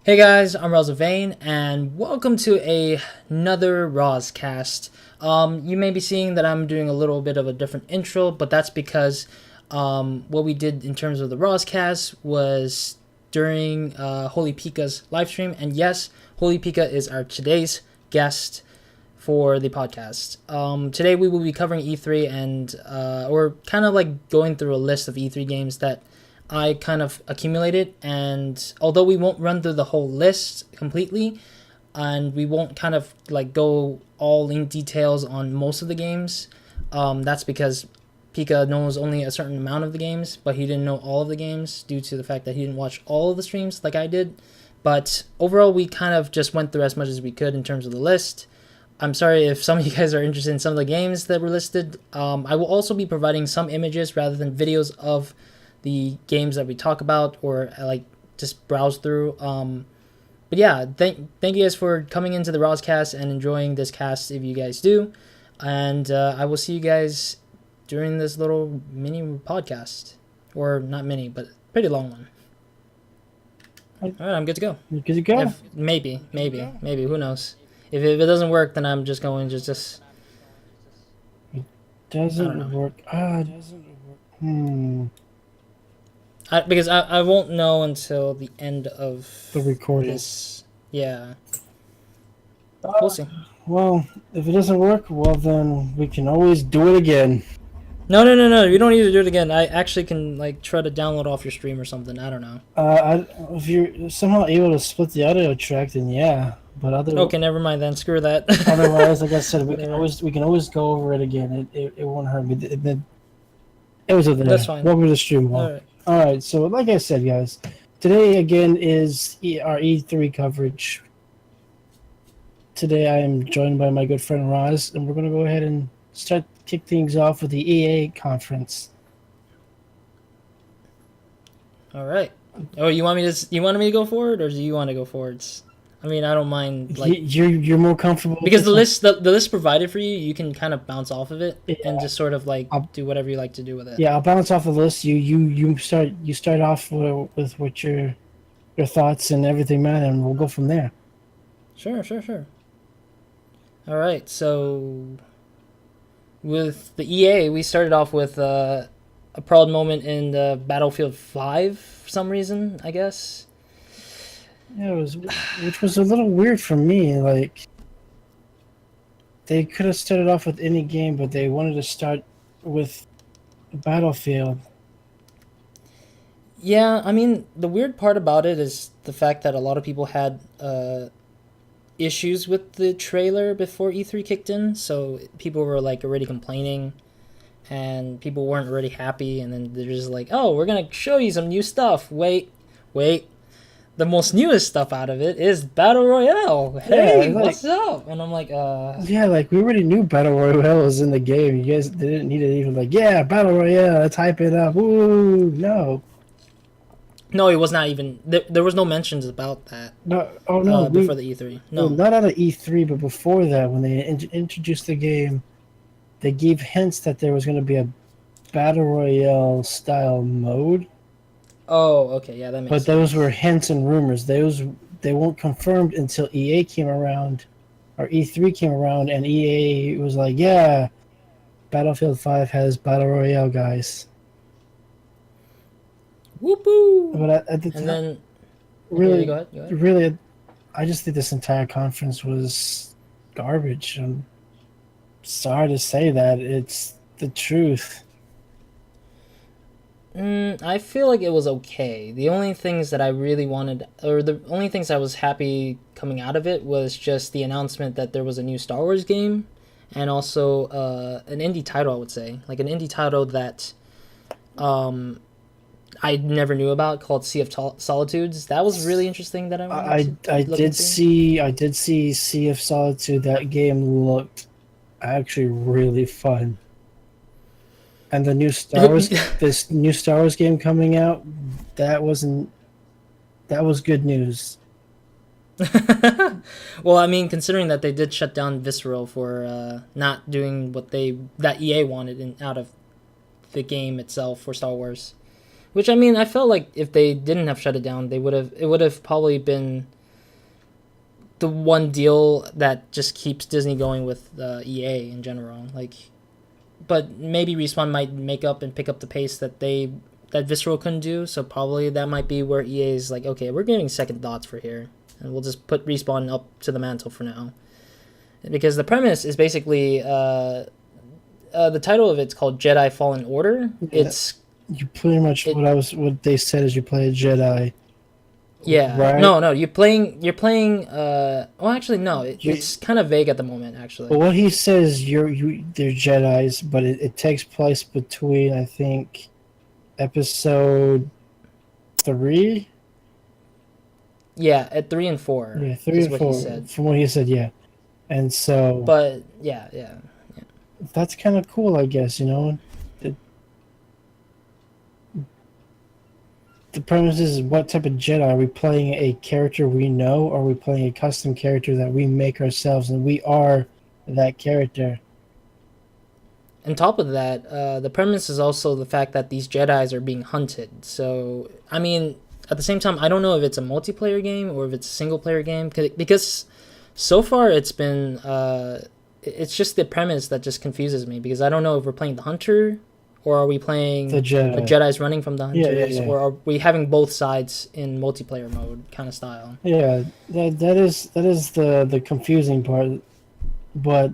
Hey guys, I'm RozaldVane, and welcome to another RozCast. You may be seeing that I'm doing a little bit of a different intro, but that's because what we did in terms of the RozCast was during HolyPika's live stream, and yes, HolyPika is our today's guest for the podcast. Today we will be covering E3 and we're kind of like going through a list of E3 games that I kind of accumulated, and although we won't run through the whole list completely, and we won't kind of like go all in details on most of the games, that's because Pika knows only a certain amount of the games, but he didn't know all of the games due to the fact that he didn't watch all of the streams like I did. But overall, we kind of just went through as much as we could in terms of the list. I'm sorry if some of you guys are interested in some of the games that were listed. I will also be providing some images rather than videos of the games that we talk about, or like just browse through. But yeah, thank you guys for coming into the RozCast and enjoying this cast if you guys do. And I will see you guys during this little mini podcast, or not mini, but pretty long one. All right, I'm good to go. Good to go. Maybe. Who knows? If it doesn't work, then I'm just going to just. Doesn't work. Because I won't know until the end of The recording. this. Yeah. We'll see. Well, if it doesn't work, well then we can always do it again. No. You don't need to do it again. I actually can like try to download off your stream or something. I don't know. If you're somehow able to split the audio track, then yeah. But Okay, never mind then. Screw that. Otherwise, like I said, we can always go over it again. It won't hurt me. It was over there. That's fine. Welcome to the stream. All right. So like I said, guys, today again is our E3 coverage. Today I am joined by my good friend Roz, and we're going to go ahead and kick things off with the EA conference. All right. Oh, you want me to go forward, or do you want to go forwards? I mean, I don't mind. Like you're more comfortable because the list provided for you, you can kind of bounce off of it and just sort of like do whatever you like to do with it. Yeah, I'll bounce off the list. You start off with what your thoughts and everything, man, and we'll go from there. Sure. All right, so with the EA, we started off with a proud moment in the Battlefield 5 for some reason, I guess. Yeah, which was a little weird for me. Like, they could have started off with any game, but they wanted to start with Battlefield. Yeah, I mean, the weird part about it is the fact that a lot of people had issues with the trailer before E3 kicked in, so people were like already complaining, and people weren't already happy, and then they're just like, "Oh, we're gonna show you some new stuff." Wait. The most newest stuff out of it is Battle Royale. Hey, what's up? And I'm like, Yeah, like we already knew Battle Royale was in the game. You guys didn't need to even like, yeah, Battle Royale, let's hype it up. Ooh, no. No, it was not even. There was no mentions about that. No, before the E3. No, not at the E3, but before that, when they introduced the game, they gave hints that there was going to be a Battle Royale style mode. Oh, okay, yeah, that makes sense. But those were hints and rumors. They weren't confirmed until EA came around, or E3 came around, and EA was like, "Yeah, Battlefield 5 has Battle Royale, guys." Whoopoo! But at the time, and then really, go ahead. Really, I just think this entire conference was garbage. I'm sorry to say that. It's the truth. I feel like it was okay. The only things that I really wanted, or the only things I was happy coming out of it, was just the announcement that there was a new Star Wars game, and also an indie title, I would say. Like an indie title that I never knew about, called Sea of Solitudes. That was really interesting. That I did see Sea of Solitude. That game looked actually really fun. And the new this new Star Wars game coming out, that was good news. Well, I mean, considering that they did shut down Visceral for not doing what that EA wanted out of the game itself for Star Wars, which I mean, I felt like if they didn't have shut it down, it would have probably been the one deal that just keeps Disney going with EA in general. Like, but maybe Respawn might make up and pick up the pace that Visceral couldn't do. So probably that might be where EA is like, okay, we're giving second thoughts for here, and we'll just put Respawn up to the mantle for now, because the premise is basically the title of it's called Jedi Fallen Order. Yeah. It's You pretty much what they said is you play a Jedi. Yeah. Right? No, you're playing well, actually no, it's kind of vague at the moment actually. But what he says they're Jedis, but it takes place between, I think, episode 3. Yeah, at 3 and 4. Yeah, 3 and 4. From what he said, yeah. And so But yeah. That's kind of cool, I guess, you know. The premise is, what type of Jedi? Are we playing a character we know, or are we playing a custom character that we make ourselves and we are that character? On top of that, the premise is also the fact that these Jedis are being hunted. So, I mean, at the same time, I don't know if it's a multiplayer game or if it's a single player game, because so far it's been it's just the premise that just confuses me, because I don't know if we're playing the hunter, or are we playing the Jedis running from the hunters, or are we having both sides in multiplayer mode kind of style? Yeah, that is the confusing part. But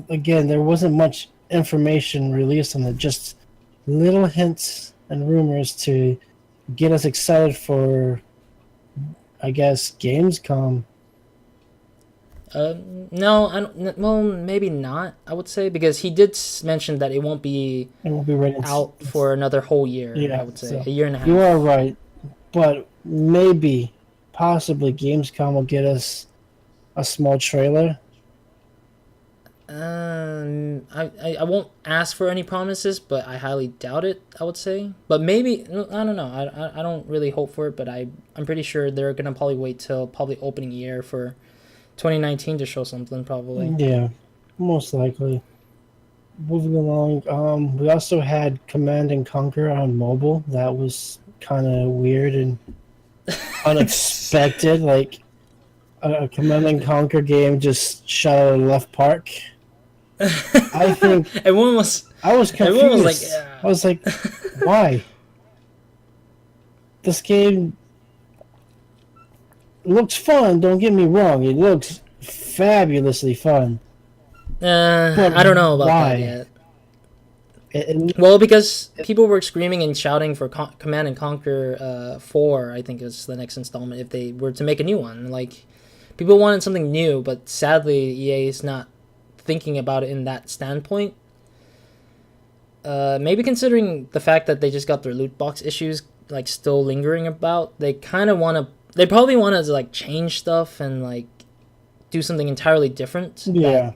again, there wasn't much information released on it, just little hints and rumors to get us excited for, I guess, Gamescom. No, I don't. Well, maybe not. I would say, because he did mention that it won't be ready out for another whole year. Yeah, I would say so a year and a half. You are right, but maybe, possibly, Gamescom will get us a small trailer. I won't ask for any promises, but I highly doubt it. I would say, but maybe, I don't know. I don't really hope for it, but I'm pretty sure they're gonna probably wait till probably opening year for 2019 to show something, probably. Yeah, most likely. Moving along, we also had Command and Conquer on mobile. That was kind of weird and unexpected. Like, a Command and Conquer game just shot out of left park. I think everyone was. I was confused. Everyone was like, yeah. I was like, why? This game looks fun, don't get me wrong. It looks fabulously fun. I don't know about that yet. Well, because people were screaming and shouting for Command and Conquer 4, I think is the next installment, if they were to make a new one. Like, people wanted something new, but sadly EA is not thinking about it in that standpoint. Maybe considering the fact that they just got their loot box issues like still lingering about, they kind of want to. They probably want to like change stuff and like do something entirely different. Yeah.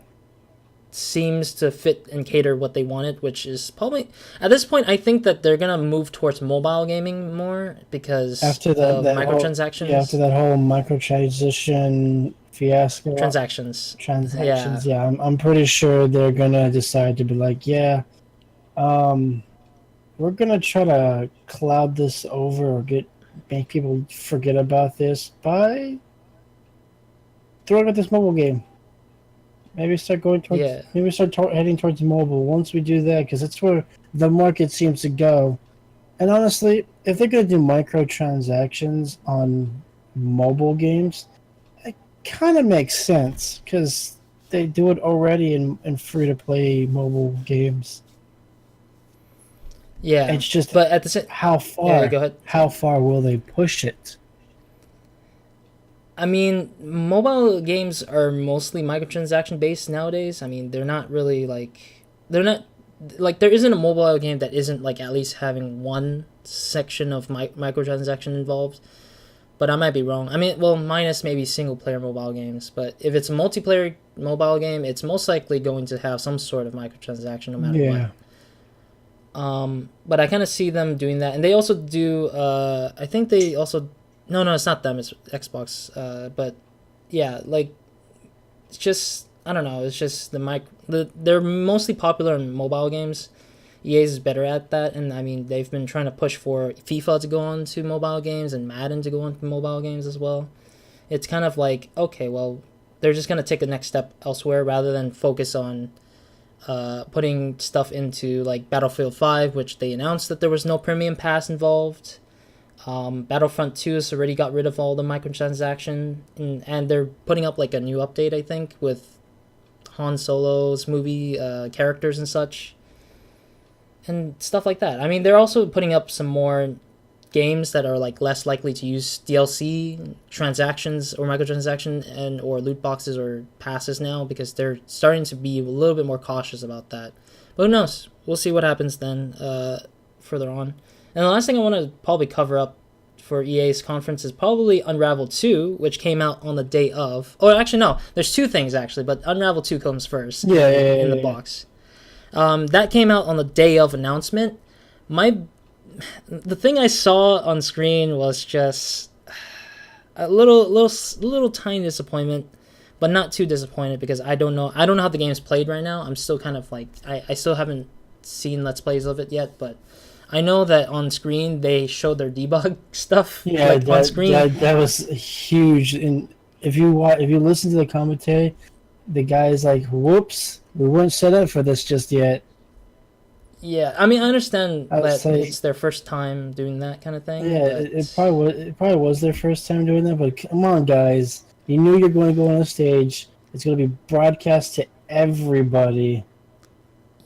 Seems to fit and cater what they wanted, which is probably at this point I think that they're gonna move towards mobile gaming more, because after that microtransactions. After that whole microtransaction fiasco. Transactions. Yeah. I'm pretty sure they're gonna decide to be like, we're gonna try to cloud this over or make people forget about this by throwing out this mobile game. Maybe start going towards. Yeah. Maybe start heading towards mobile. Once we do that, because that's where the market seems to go. And honestly, if they're gonna do microtransactions on mobile games, it kind of makes sense, because they do it already in free-to-play mobile games. Yeah, it's just, but at the same, how far? Yeah, go ahead. How far will they push it? I mean, mobile games are mostly microtransaction based nowadays. I mean, they're not really like there isn't a mobile game that isn't like at least having one section of microtransaction involved. But I might be wrong. I mean, well, minus maybe single player mobile games. But if it's a multiplayer mobile game, it's most likely going to have some sort of microtransaction no matter what. But I kind of see them doing that, and they also do. I think they also. No, it's not them. It's Xbox. But yeah, like it's just I don't know. It's just they're mostly popular in mobile games. EA is better at that, and I mean they've been trying to push for FIFA to go on to mobile games and Madden to go on to mobile games as well. it's kind of like, okay, well, they're just gonna take the next step elsewhere rather than focus on putting stuff into like Battlefield 5, which they announced that there was no premium pass involved. Battlefront 2 has already got rid of all the microtransaction, and they're putting up like a new update, I think, with Han Solo's movie characters and such, and stuff like that. I mean, they're also putting up some more games that are like less likely to use DLC transactions or microtransaction and or loot boxes or passes now, because they're starting to be a little bit more cautious about that. But who knows? We'll see what happens then further on. And the last thing I want to probably cover up for EA's conference is probably Unravel 2, which came out on the day of. Oh, actually, no. There's two things, actually, but Unravel 2 comes first in the box. That came out on the day of announcement. The thing I saw on screen was just a little tiny disappointment, but not too disappointed, because I don't know how the game's played right now. I'm still kind of like, I still haven't seen Let's Plays of it yet, but I know that on screen they showed their debug stuff. Yeah, like, on screen. That was huge. And if you listen to the commentary, the guy's like, "Whoops, we weren't set up for this just yet." Yeah, I mean, I understand that it's their first time doing that kind of thing. Yeah, it probably was their first time doing that. But come on, guys, you knew you're going to go on a stage. It's going to be broadcast to everybody.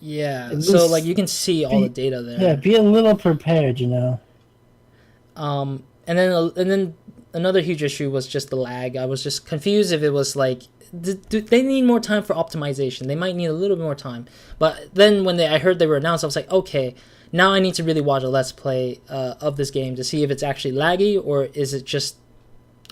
Yeah, so like you can see all the data there. Yeah, be a little prepared, And then another huge issue was just the lag. I was just confused if it was like, they need more time for optimization. They might need a little bit more time. But then when I heard they were announced, I was like, okay, now I need to really watch a Let's Play of this game to see if it's actually laggy, or is it just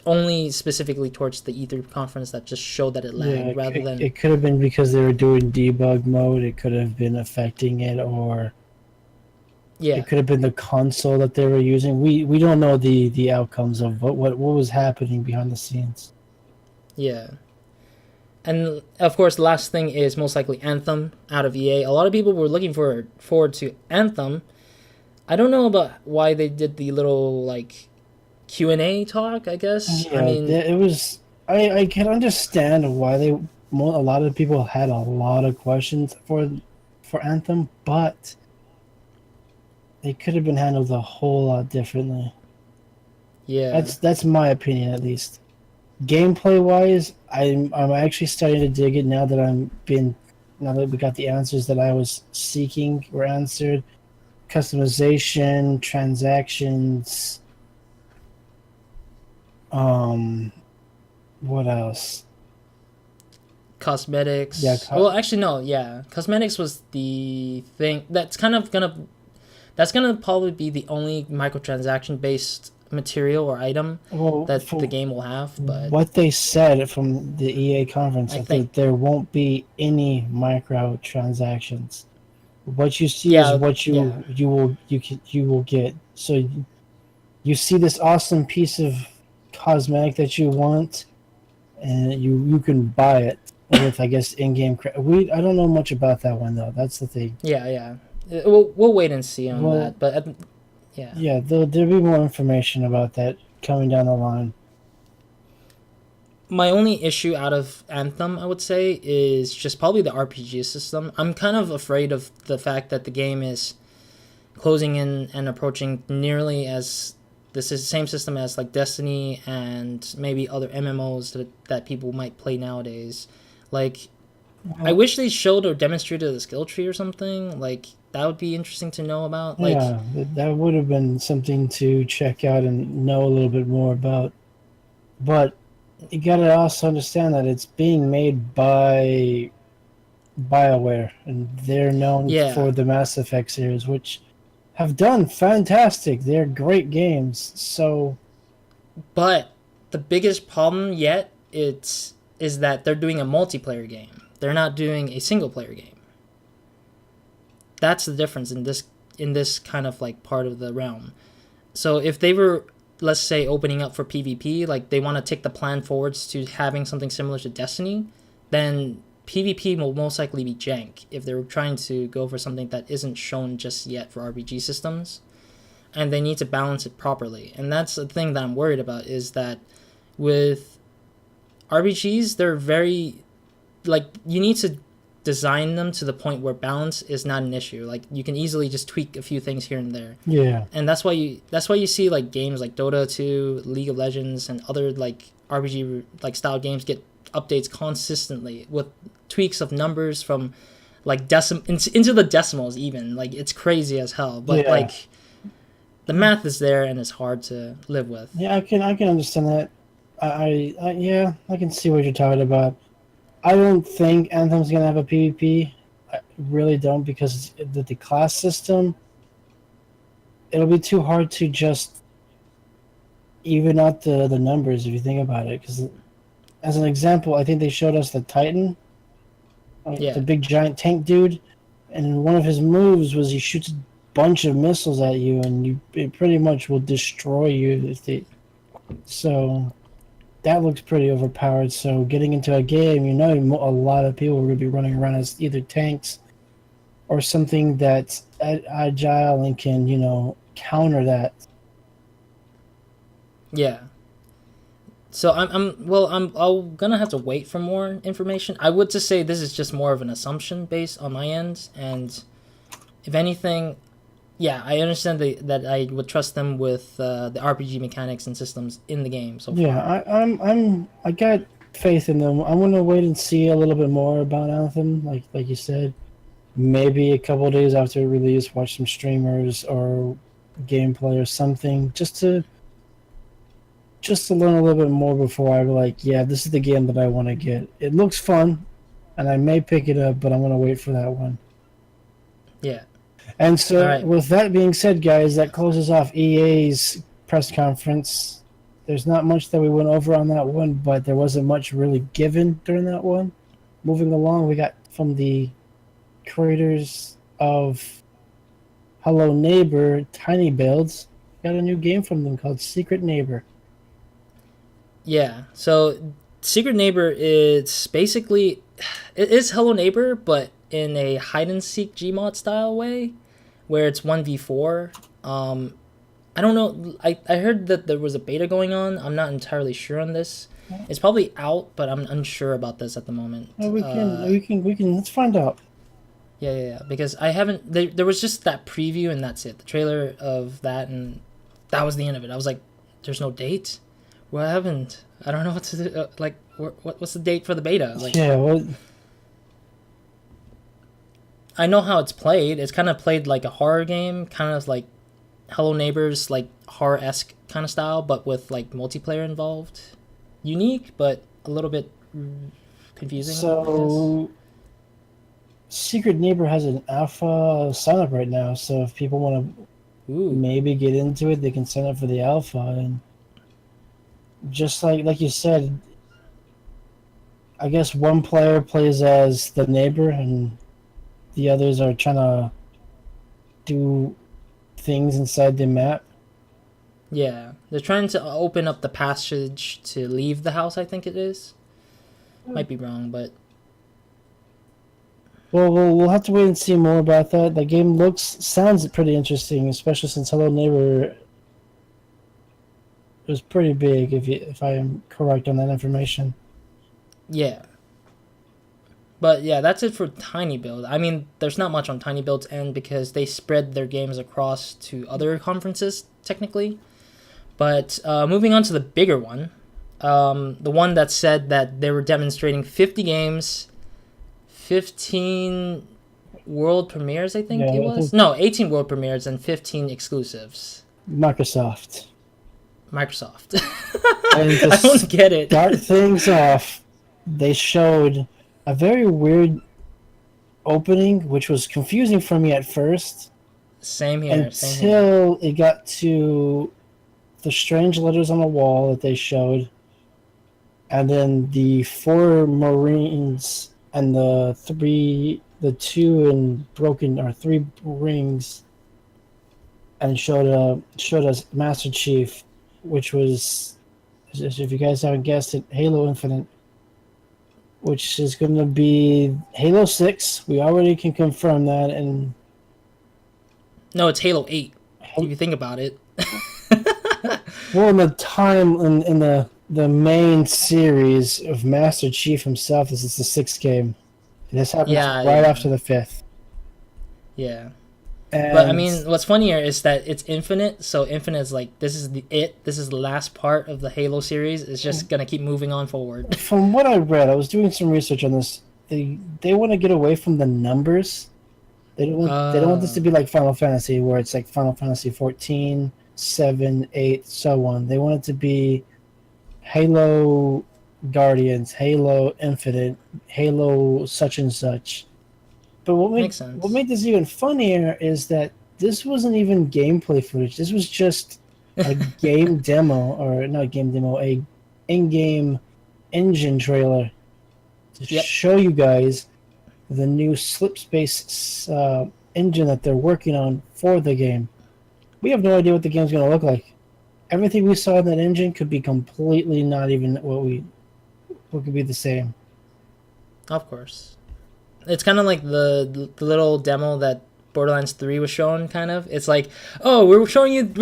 only specifically towards the E3 conference that just showed that it lagged, rather than... It could have been because they were doing debug mode. It could have been affecting it, or... Yeah. It could have been the console that they were using. We don't know the outcomes of what was happening behind the scenes. Yeah. And, of course, the last thing is most likely Anthem out of EA. A lot of people were looking forward to Anthem. I don't know about why they did the little, like, Q&A talk, I guess. Yeah, I mean, it was... I can understand why a lot of people had a lot of questions for Anthem, but it could have been handled a whole lot differently. Yeah. That's my opinion, at least. Gameplay wise, I'm actually starting to dig it now that we got the answers that I was seeking were answered. Customization, transactions, what else? Cosmetics. Yeah. Well, actually, no. Yeah, cosmetics was the thing that's gonna probably be the only microtransaction based material or item that the game will have. But what they said from the EA conference, I think there won't be any microtransactions. What you see is what you will get. So you see this awesome piece of cosmetic that you want, and you can buy it with, I guess, in-game credit. I don't know much about that one though. That's the thing. Yeah. We'll wait and see on that, but yeah, there'll be more information about that coming down the line. My only issue out of Anthem, I would say, is just probably the RPG system. I'm kind of afraid of the fact that the game is closing in and approaching nearly as this is the same system as like Destiny and maybe other MMOs that people might play nowadays. Like, I wish they showed or demonstrated the skill tree or something. Like, that would be interesting to know about. Like, yeah, that would have been something to check out and know a little bit more about. But you gotta also understand that it's being made by BioWare, and they're known for the Mass Effect series, which have done fantastic. They're great games. So, but the biggest problem yet is that they're doing a multiplayer game. They're not doing a single player game. That's the difference in this kind of like part of the realm. So if they were, let's say, opening up for PvP, like they want to take the plan forwards to having something similar to Destiny, then PvP will most likely be jank if they're trying to go for something that isn't shown just yet for RPG systems. And they need to balance it properly. And that's the thing that I'm worried about, is that with RPGs, they're very, like, you need to design them to the point where balance is not an issue. Like, you can easily just tweak a few things here and there. Yeah. And that's why you see like games like Dota 2, League of Legends, and other like RPG like style games get updates consistently with tweaks of numbers from like into the decimals even. Like, it's crazy as hell. But like, the math is there and it's hard to live with. Yeah, I can understand that. Yeah, I can see what you're talking about. I don't think Anthem's gonna have a PvP. I really don't, because the class system, it'll be too hard to just even out the numbers if you think about it. Because as an example, I think they showed us the Titan, the big giant tank dude, and one of his moves was he shoots a bunch of missiles at you, and it pretty much will destroy you. So that looks pretty overpowered. So getting into a game, a lot of people are going to be running around as either tanks or something that's agile and can, counter that. Yeah. So I'm gonna have to wait for more information. I would just say this is just more of an assumption based on my end, and if anything, yeah, I understand that I would trust them with the RPG mechanics and systems in the game. So far. Yeah, I got faith in them. I'm gonna wait and see a little bit more about Anthem, like you said. Maybe a couple of days after release, watch some streamers or gameplay or something, just to learn a little bit more before I be like, yeah, this is the game that I want to get. It looks fun, and I may pick it up, but I'm gonna wait for that one. Yeah. And so, with that being said, guys, that closes off EA's press conference. There's not much that we went over on that one, but there wasn't much really given during that one. Moving along, we got from the creators of Hello Neighbor, Tiny Builds, got a new game from them called Secret Neighbor. Yeah, so Secret Neighbor is basically, it is Hello Neighbor, but in a hide and seek Gmod style way, where it's 1v4. I don't know. I heard that there was a beta going on. I'm not entirely sure on this. It's probably out, but I'm unsure about this at the moment. We can let's find out. Yeah. Because I haven't. There was just that preview and that's it. The trailer of that, and that was the end of it. I was like, "There's no date. What happened? I don't know what to do. What's the date for the beta?" Like, yeah. What? I know how it's played. It's kind of played like a horror game, kind of like Hello Neighbors, like horror-esque kind of style, but with like multiplayer involved. Unique, but a little bit confusing. So, Secret Neighbor has an alpha sign up right now. So if people want to maybe get into it, they can sign up for the alpha. And just like you said, I guess one player plays as the neighbor, and the others are trying to do things inside the map. Yeah, they're trying to open up the passage to leave the house, I think it is. Might be wrong, but... Well, we'll have to wait and see more about that. The game sounds pretty interesting, especially since Hello Neighbor was pretty big, if I am correct on that information. Yeah. But yeah, that's it for Tiny Build. I mean, there's not much on Tiny Build's end because they spread their games across to other conferences, technically. But moving on to the bigger one, the one that said that they were demonstrating 50 games, 15 world premieres, I think it was? No, 18 world premieres and 15 exclusives. Microsoft. I don't get it. Start things off, they showed a very weird opening, which was confusing for me at first. Same here. Until it got to the strange letters on the wall that they showed, and then the 4 Marines and the 2 in broken or 3 rings, and showed us Master Chief, which was, if you guys haven't guessed it, Halo Infinite, which is going to be Halo 6. We already can confirm that. And no, it's Halo 8. If you think about it. Well, in the time, in the the main series of Master Chief himself. This is the 6th game. This happens Yeah, right yeah, after the 5th. yeah. But I And mean, what's funnier is that it's Infinite. So Infinite is like this is this is the last part of the Halo series. It's just gonna keep moving on forward. from what I read, I was doing some research on this. They want to get away from the numbers. They don't want this to be like Final Fantasy, where it's like Final Fantasy 14, 7, 8, so on. They want it to be Halo Guardians, Halo Infinite, Halo such and such. But Makes sense. what made this even funnier is that this wasn't even gameplay footage. This was just a game demo, or not a game demo, a in-game engine trailer to show you guys the new Slipspace engine that they're working on for the game. We have no idea what the game's going to look like. Everything we saw in that engine could be completely not even what could be the same. Of course. It's kind of like the little demo that Borderlands 3 was shown, kind of. It's like, oh, we're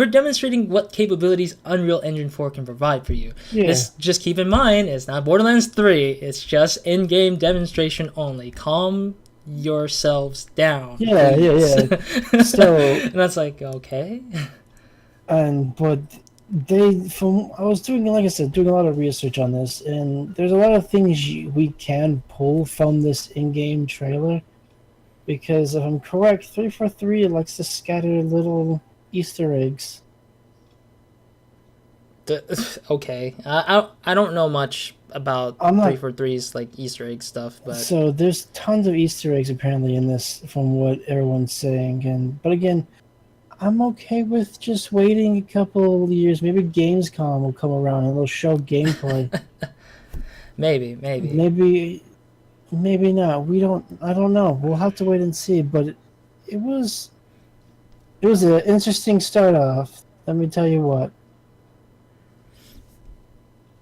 demonstrating what capabilities Unreal Engine 4 can provide for you. Yeah. Just keep in mind, it's not Borderlands 3, it's just in-game demonstration only. Calm yourselves down. Yeah, please. yeah. So, and that's like, okay. But I was doing, like I said, doing a lot of research on this, and there's a lot of things we can pull from this in-game trailer. Because if I'm correct, 343 likes to scatter little Easter eggs. Okay, I don't know much about 343's like Easter egg stuff, but so there's tons of Easter eggs apparently in this, from what everyone's saying. But again, I'm okay with just waiting a couple of years. Maybe Gamescom will come around and they'll show gameplay. maybe. Maybe not. I don't know. We'll have to wait and see. But it was an interesting start off. Let me tell you what.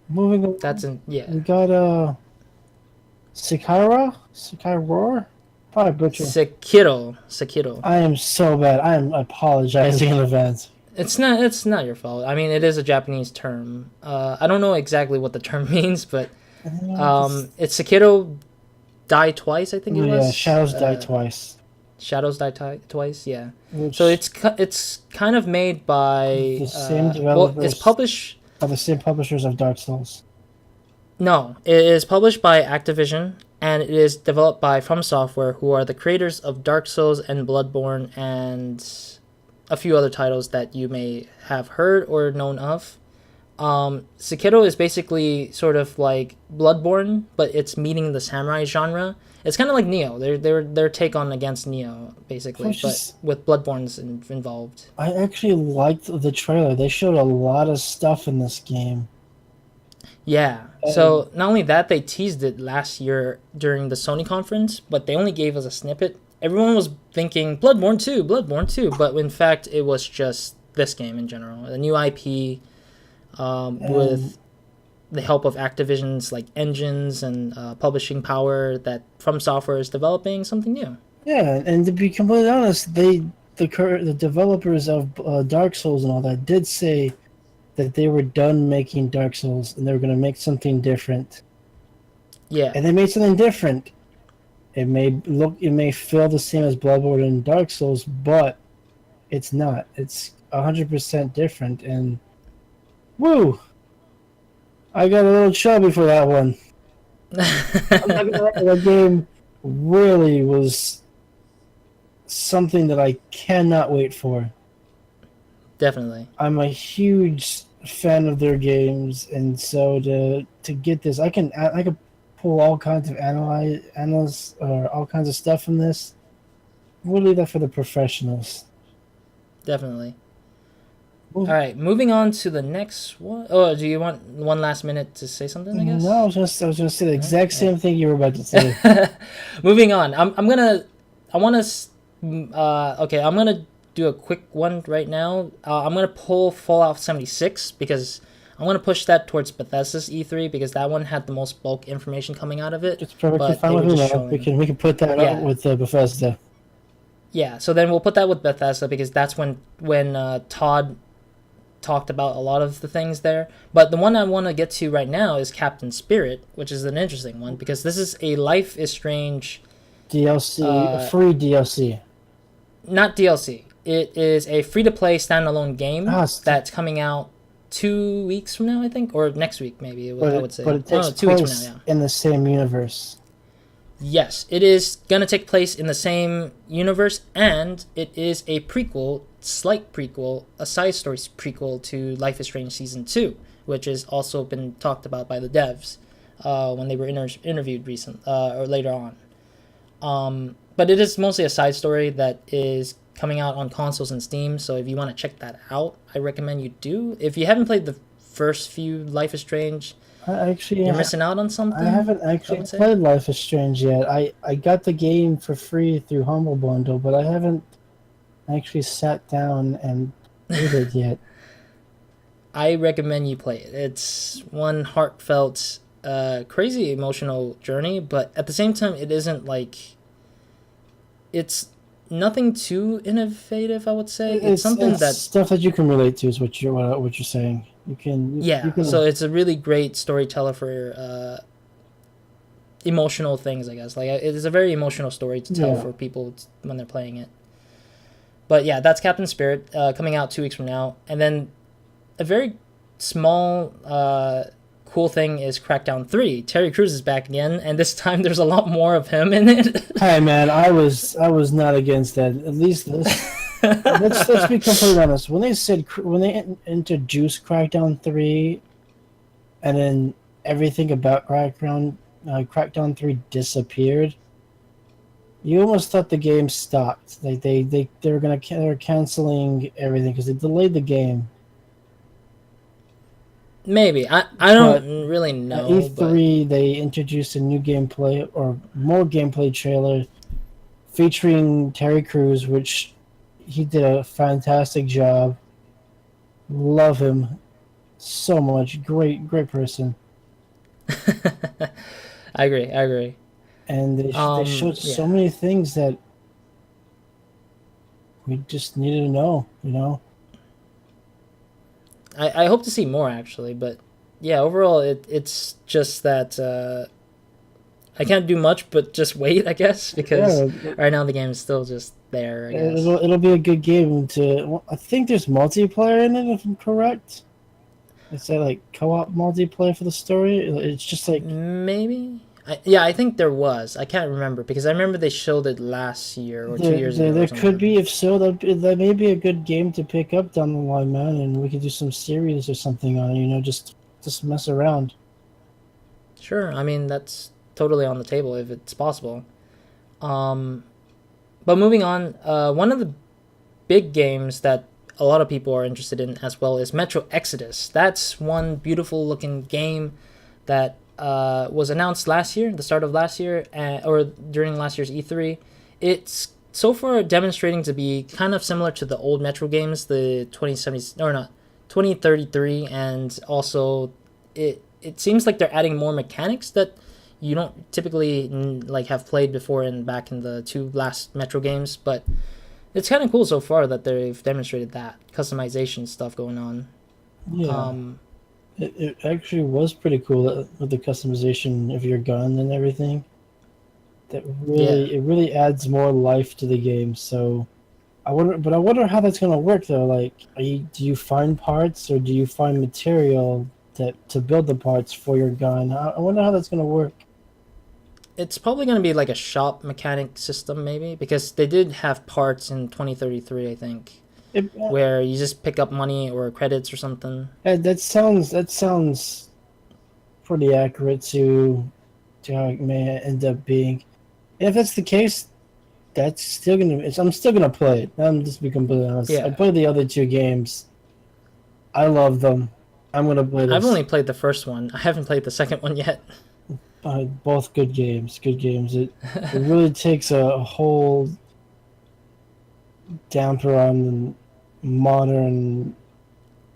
Moving on. Yeah. We got Sekiro? Probably butcher. Sekiro. I am so bad. I am apologizing in advance. It's not your fault. I mean, it is a Japanese term. I don't know exactly what the term means, but it's Sekiro Die Twice, I think it was. Yeah, Shadows Die Twice. Shadows Die Twice, yeah. So it's kind of made by the same developers. It's published by the same publishers of Dark Souls. No, it is published by Activision, and it is developed by From Software, who are the creators of Dark Souls and Bloodborne and a few other titles that you may have heard or known of. Sekiro is basically sort of like Bloodborne, but it's meeting the samurai genre. It's kind of like Nioh. Their take on against Nioh, basically, but with Bloodborne's involved. I actually liked the trailer. They showed a lot of stuff in this game. Yeah. So not only that, they teased it last year during the Sony conference, but they only gave us a snippet. Everyone was thinking Bloodborne 2, but in fact, it was just this game in general, a new IP. With the help of Activision's like engines and publishing power that From Software is developing something new. Yeah, and to be completely honest, the developers of Dark Souls and all that did say that they were done making Dark Souls and they were going to make something different. Yeah, and they made something different. It may feel the same as Bloodborne and Dark Souls, but it's not. It's 100% different, and woo! I got a little chubby for that one. I'm not gonna lie, that game really was something that I cannot wait for. Definitely. I'm a huge fan of their games, and so to get this, I can pull all kinds of analysts or all kinds of stuff from this. We'll leave that for the professionals. Definitely. All right, moving on to the next one. Oh, do you want one last minute to say something, I guess? No, I was gonna say the exact same thing you were about to say. Moving on. I'm gonna do a quick one right now. I'm gonna pull Fallout 76 because I want to push that towards Bethesda's E3 because that one had the most bulk information coming out of it. It's perfectly fine with me now. We can put that out with Bethesda. Yeah, so then we'll put that with Bethesda because that's when Todd talked about a lot of the things there. But the one I want to get to right now is Captain Spirit, which is an interesting one because this is a Life is Strange DLC, free DLC. Not DLC. It is a free-to-play standalone game that's coming out 2 weeks from now, I think, or next week maybe. I would say, but it takes 2 weeks place from now. in the same universe. Yes, it is gonna take place in the same universe, and it is a prequel, slight prequel, a side story prequel to Life is Strange Season 2, which has also been talked about by the devs when they were interviewed or later on. But it is mostly a side story that is coming out on consoles and Steam, so if you want to check that out, I recommend you do. If you haven't played the first few Life is Strange, you're missing out on something. I haven't actually played Life is Strange yet. I got the game for free through Humble Bundle, but I haven't actually sat down and played it yet. I recommend you play it. It's one heartfelt, crazy emotional journey, but at the same time, it isn't like... It's nothing too innovative, I would say. It's something that... stuff that you can relate to is what you're saying. You can so it's a really great storyteller for emotional things, I guess. Like, it is a very emotional story to tell for people when they're playing it. But yeah, that's Captain Spirit, coming out 2 weeks from now. And then a very small, cool thing is Crackdown 3. Terry Crews is back again, and this time there's a lot more of him in it. Hey man, I was not against that. At least this. let's be completely honest. When they introduced Crackdown 3, and then everything about Crackdown 3 disappeared, you almost thought the game stopped. Like they were canceling everything because they delayed the game. Maybe I don't really know. At E3, they introduced a new gameplay or more gameplay trailer featuring Terry Crews, which he did a fantastic job. Love him so much. Great person. I agree. And they showed so many things that we just needed to know, you know? I hope to see more, actually, but yeah, overall, it's just that I can't do much but just wait, I guess, because right now the game is still just there, I guess. It'll be a good game I think there's multiplayer in it, if I'm correct. Is that like co-op multiplayer for the story? It's just like... Maybe? I think there was. I can't remember, because I remember they showed it last year or 2 years ago. There could be. If so, that may be a good game to pick up down the line, man, and we could do some series or something on it, you know, just mess around. Sure, I mean, that's totally on the table if it's possible. But moving on, one of the big games that a lot of people are interested in as well is Metro Exodus. That's one beautiful looking game that was announced last year, the start of last year, or during last year's E3. It's so far demonstrating to be kind of similar to the old Metro games, the 2033, and also it seems like they're adding more mechanics that you don't typically like have played before back in the two last Metro games, but it's kind of cool so far that they've demonstrated that customization stuff going on. Yeah. It actually was pretty cool with the customization of your gun and everything. It really adds more life to the game. So I wonder how that's gonna work though. Like, do you find parts or do you find material to build the parts for your gun? I wonder how that's gonna work. It's probably gonna be like a shop mechanic system, maybe, because they did have parts in 2033, I think. Where you just pick up money or credits or something. That sounds pretty accurate to how it may end up being. If that's the case, I'm still gonna play it. I'm just be completely honest. Yeah. I played the other two games. I love them. I'm gonna play this. I've only played the first one. I haven't played the second one yet. Both good games. Good games. It really takes a whole damper on the modern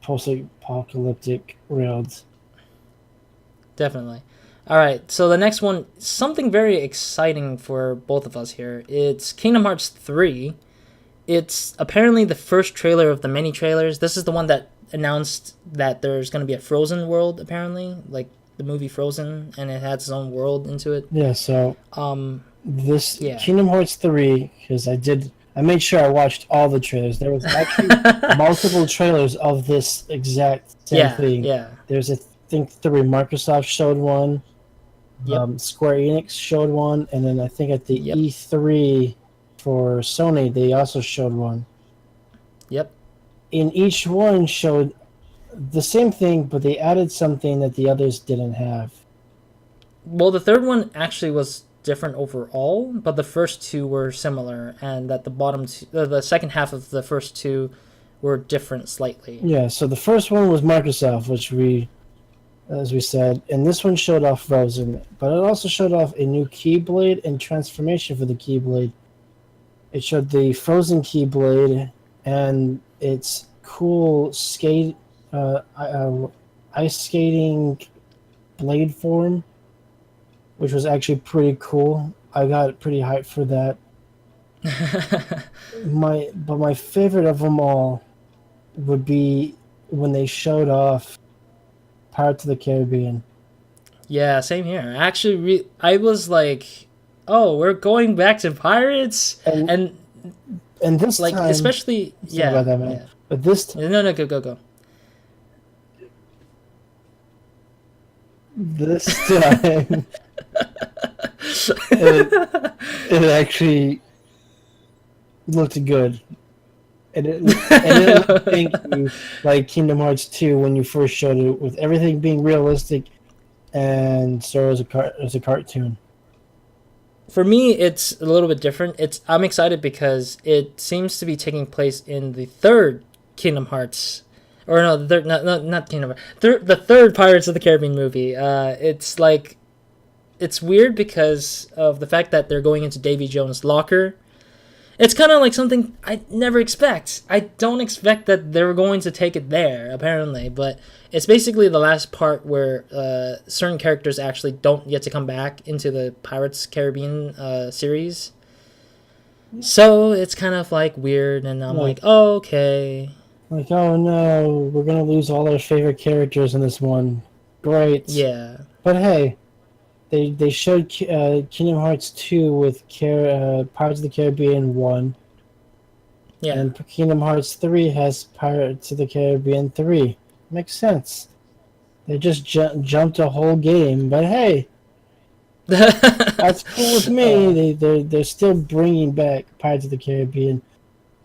post-apocalyptic world. Definitely. All right, so the next one, something very exciting for both of us here. It's Kingdom Hearts 3. It's apparently the first trailer of the many trailers. This is the one that announced that there's going to be a Frozen world, apparently, like the movie Frozen, and it has its own world into it. Yeah, so this Yeah. Kingdom Hearts 3, because I made sure I watched all the trailers. There was actually multiple trailers of this exact same thing. Yeah. There's, I think, 3. Microsoft showed one. Yep. Square Enix showed one, and then I think at the E3 for Sony, they also showed one. Yep. In each one showed the same thing, but they added something that the others didn't have. Well, the third one actually was different overall, but the first two were similar, and that the second half of the first two were different slightly. Yeah, so the first one was Microsoft, which as we said, and this one showed off Frozen, but it also showed off a new Keyblade and transformation for the Keyblade. It showed the Frozen Keyblade and its cool ice skating blade form, which was actually pretty cool. I got pretty hyped for that. My favorite of them all would be when they showed off Pirates of the Caribbean. Yeah, same here. Actually, I was like, "Oh, we're going back to pirates," and this like time, especially about that, man. Yeah. But this time, no, go. This time, it actually looked good. And it looked thinky, like Kingdom Hearts 2 when you first showed it, with everything being realistic and so as a cartoon. For me, it's a little bit different. I'm excited because it seems to be taking place in the third Kingdom Hearts, or no, the third, not Kingdom Hearts, the third Pirates of the Caribbean movie. It's like, it's weird because of the fact that they're going into Davy Jones' locker. It's kind of like something I never expect. I don't expect that they're going to take it there, apparently. But it's basically the last part where certain characters actually don't get to come back into the Pirates Caribbean series. So it's kind of like weird, and I'm like, oh, okay. Like, oh no, we're going to lose all our favorite characters in this one. Great. Yeah. But hey, they showed Kingdom Hearts 2 with Pirates of the Caribbean 1. Yeah. And Kingdom Hearts 3 has Pirates of the Caribbean 3. Makes sense. They just jumped a whole game, but hey, that's cool with me. They're still bringing back Pirates of the Caribbean.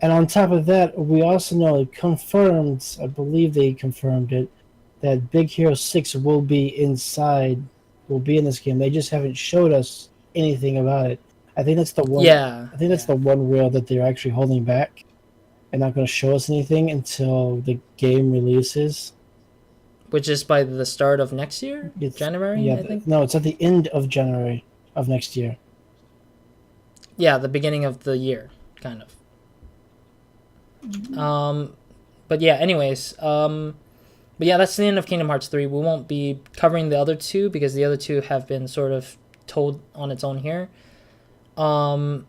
And on top of that, we also know it confirmed, I believe they confirmed it, that Big Hero 6 will be in this game. They just haven't showed us anything about it. I think that's the one. Yeah. I think that's the one reel that they're actually holding back and not going to show us anything until the game releases. Which is by the start of next year? January, I think? No, it's at the end of January of next year. Yeah, the beginning of the year, kind of. But yeah, anyways, but yeah, that's the end of Kingdom Hearts 3. We won't be covering the other two because the other two have been sort of told on its own here. I'm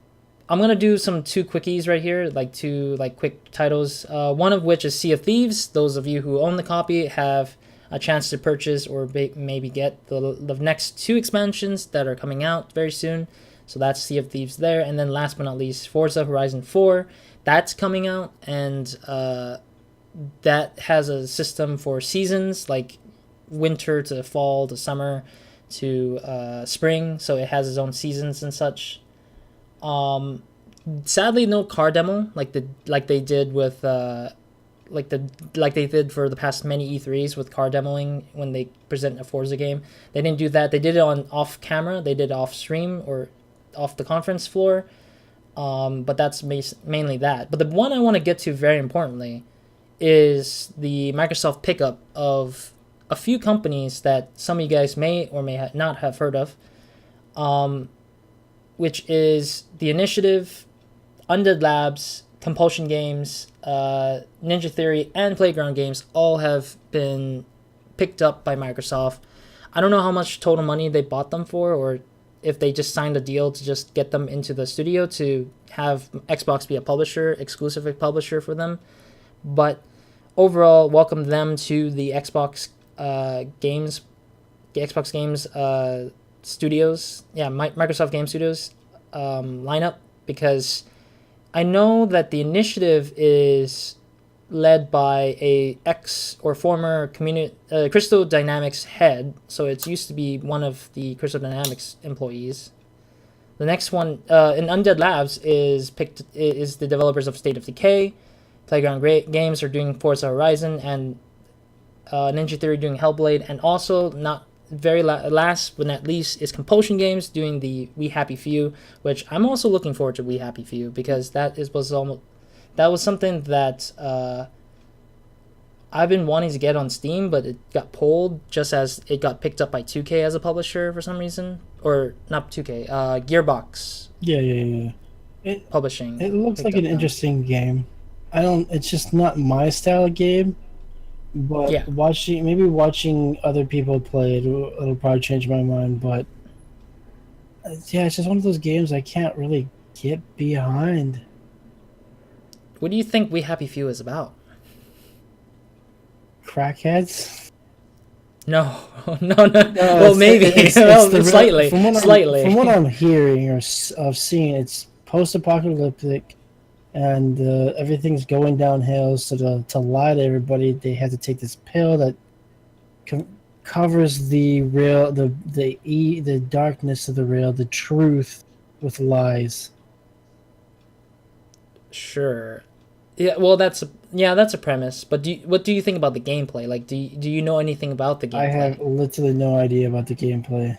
gonna do two quickies right here, like two quick titles. One of which is Sea of Thieves. Those of you who own the copy have a chance to purchase or maybe get the next two expansions that are coming out very soon. So that's Sea of Thieves there. And then last but not least, Forza Horizon 4. That's coming out, and that has a system for seasons, like winter to fall to summer to spring. So it has its own seasons and such. Sadly, no car demo like they did with like they did for the past many E3s with car demoing when they present a Forza game. They didn't do that. They did it on off camera. They did it off stream or off the conference floor. But that's mainly that. But the one I want to get to very importantly is the Microsoft pickup of a few companies that some of you guys may or may not have heard of, which is The Initiative, Undead Labs, Compulsion Games, Ninja Theory, and Playground Games all have been picked up by Microsoft. I don't know how much total money they bought them for, or if they just signed a deal to just get them into the studio to have Xbox be a publisher, exclusive publisher for them. But overall welcome them to the games, the Xbox Games Studios, Microsoft Game Studios lineup, because I know that the initiative is led by a ex or former Crystal Dynamics head, so it used to be one of the Crystal Dynamics employees. The next one, in Undead Labs, is the developers of State of Decay. Playground Games are doing Forza Horizon, and Ninja Theory doing Hellblade, and also not very last but not least is Compulsion Games doing the We Happy Few, which I'm also looking forward to We Happy Few, because that was something that I've been wanting to get on Steam, but it got pulled just as it got picked up by 2K as a publisher for some reason, or not 2K, Gearbox. Yeah. Publishing. It looks like an interesting game. It's just not my style of game, but watching other people play it, it'll probably change my mind. But yeah, it's just one of those games I can't really get behind. What do you think We Happy Few is about? Crackheads? No. Well, maybe. Slightly. From what I'm hearing or of seeing, it's post-apocalyptic, and everything's going downhill. So to lie to everybody, they have to take this pill that covers the darkness of the real, the truth, with lies. Sure. Yeah. Well, that's a premise. But what do you think about the gameplay? Like, do you know anything about the gameplay? I have literally no idea about the gameplay.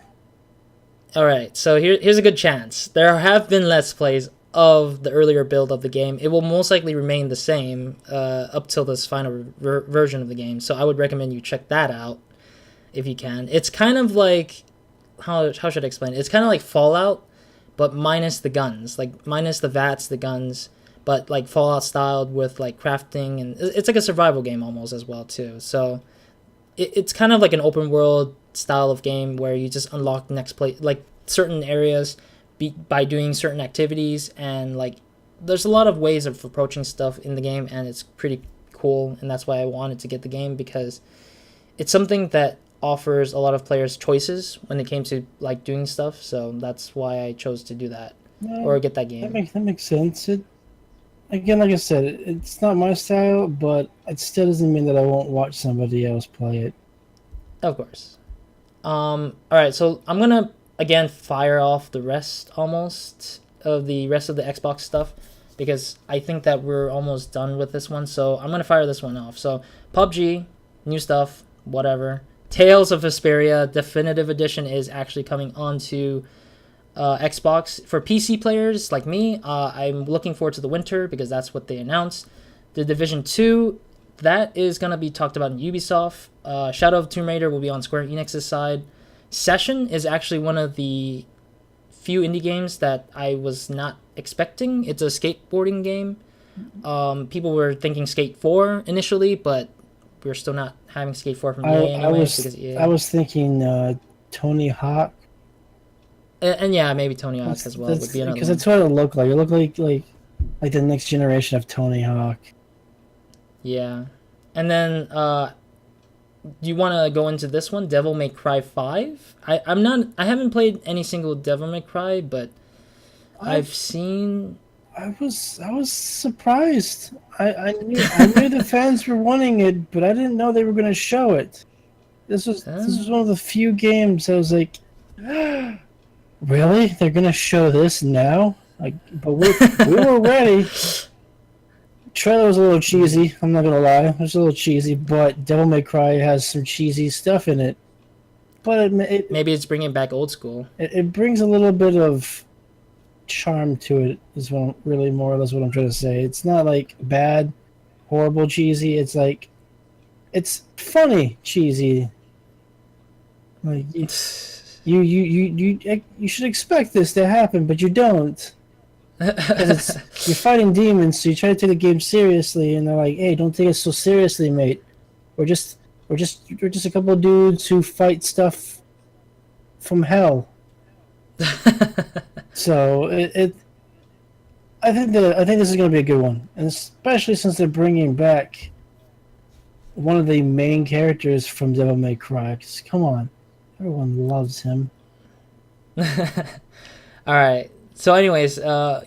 All right. So here's a good chance. There have been Let's Plays of the earlier build of the game. It will most likely remain the same up till this final version of the game. So I would recommend you check that out if you can. It's kind of like, how should I explain it? It's kind of like Fallout, but minus the guns, like minus the VATS, the guns, but like Fallout styled with like crafting, and it's like a survival game almost as well too. So it's kind of like an open world style of game where you just unlock the next place, like certain areas by doing certain activities, and like there's a lot of ways of approaching stuff in the game, and it's pretty cool. And that's why I wanted to get the game, because it's something that offers a lot of players choices when it came to like doing stuff. So that's why I chose to do that, or get that game. That makes sense. Again, like I said, it's not my style, but it still doesn't mean that I won't watch somebody else play it. Of course. All right, so I'm gonna again fire off the rest of the Xbox stuff, because I think that we're almost done with this one. So I'm gonna fire this one off. So PUBG, new stuff, whatever. Tales of Vesperia Definitive Edition is actually coming onto Xbox for PC players like me. I'm looking forward to the winter, because that's what they announced. The Division 2, that is going to be talked about in Ubisoft. Shadow of Tomb Raider will be on Square Enix's side. Session is actually one of the few indie games that I was not expecting. It's a skateboarding game. People were thinking Skate 4 initially, but we're still not having Skate 4 from EA anyway. I was thinking Tony Hawk. And yeah, maybe Tony Hawk as well would be another one. Because that's what it looked like. It looked like the next generation of Tony Hawk. Yeah. And then do you want to go into this one, Devil May Cry 5? I haven't played any single Devil May Cry, but I've seen. I was surprised. I knew the fans were wanting it, but I didn't know they were going to show it. This was one of the few games I was like, really? They're going to show this now? Like, but we were ready. Trailer was a little cheesy. I'm not gonna lie, it was a little cheesy. But Devil May Cry has some cheesy stuff in it. But maybe it's bringing back old school. It brings a little bit of charm to it. Is what really more or less what I'm trying to say. It's not like bad, horrible cheesy. It's like it's funny cheesy. Like you should expect this to happen, but you don't. Because you're fighting demons, so you try to take the game seriously, and they're like, "Hey, don't take it so seriously, mate. We're just a couple of dudes who fight stuff from hell." So I think this is going to be a good one, and especially since they're bringing back one of the main characters from Devil May Cry. 'Cause come on, everyone loves him. All right. So, anyways,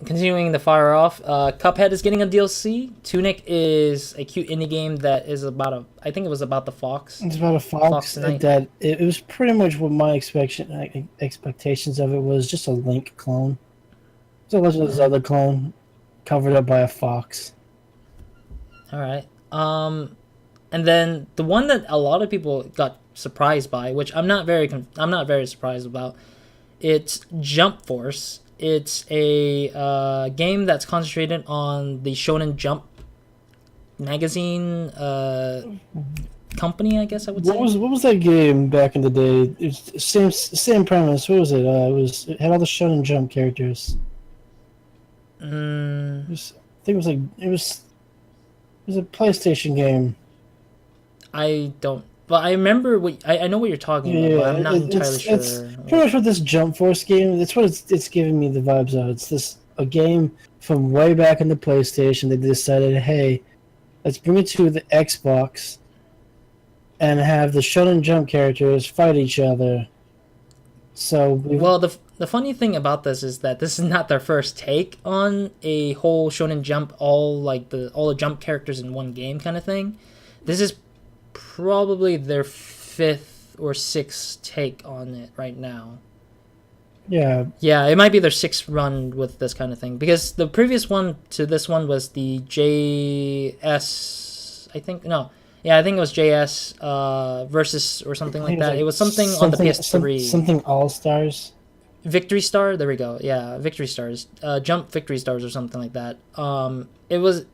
continuing the fire off, Cuphead is getting a DLC. Tunic is a cute indie game that is about I think it was about the fox. It's about a fox Knight. that it was pretty much what my expectations of it was, just a Link clone. It's a Legend of Zelda clone covered up by a fox. All right. And then the one that a lot of people got surprised by, which I'm not very surprised about, it's Jump Force. It's a game that's concentrated on the Shonen Jump magazine company, I guess I would say. What was that game back in the day? It was same premise. What was it? It had all the Shonen Jump characters. I think it was a PlayStation game. I don't. But I remember I know what you're talking about, but I'm not entirely sure. It's pretty much what this Jump Force game. That's what it's giving me the vibes of. It's a game from way back in the PlayStation. They decided, hey, let's bring it to the Xbox and have the Shonen Jump characters fight each other. So the funny thing about this is that this is not their first take on a whole Shonen Jump, all the Jump characters in one game kind of thing. This is probably their 5th or 6th take on it right now. Yeah, it might be their 6th run with this kind of thing, because the previous one to this one was the JS. I think it was JS versus or something like that. It was something on the PS3. Something All Stars. Victory Star. There we go. Yeah, Victory Stars. Jump Victory Stars or something like that. It was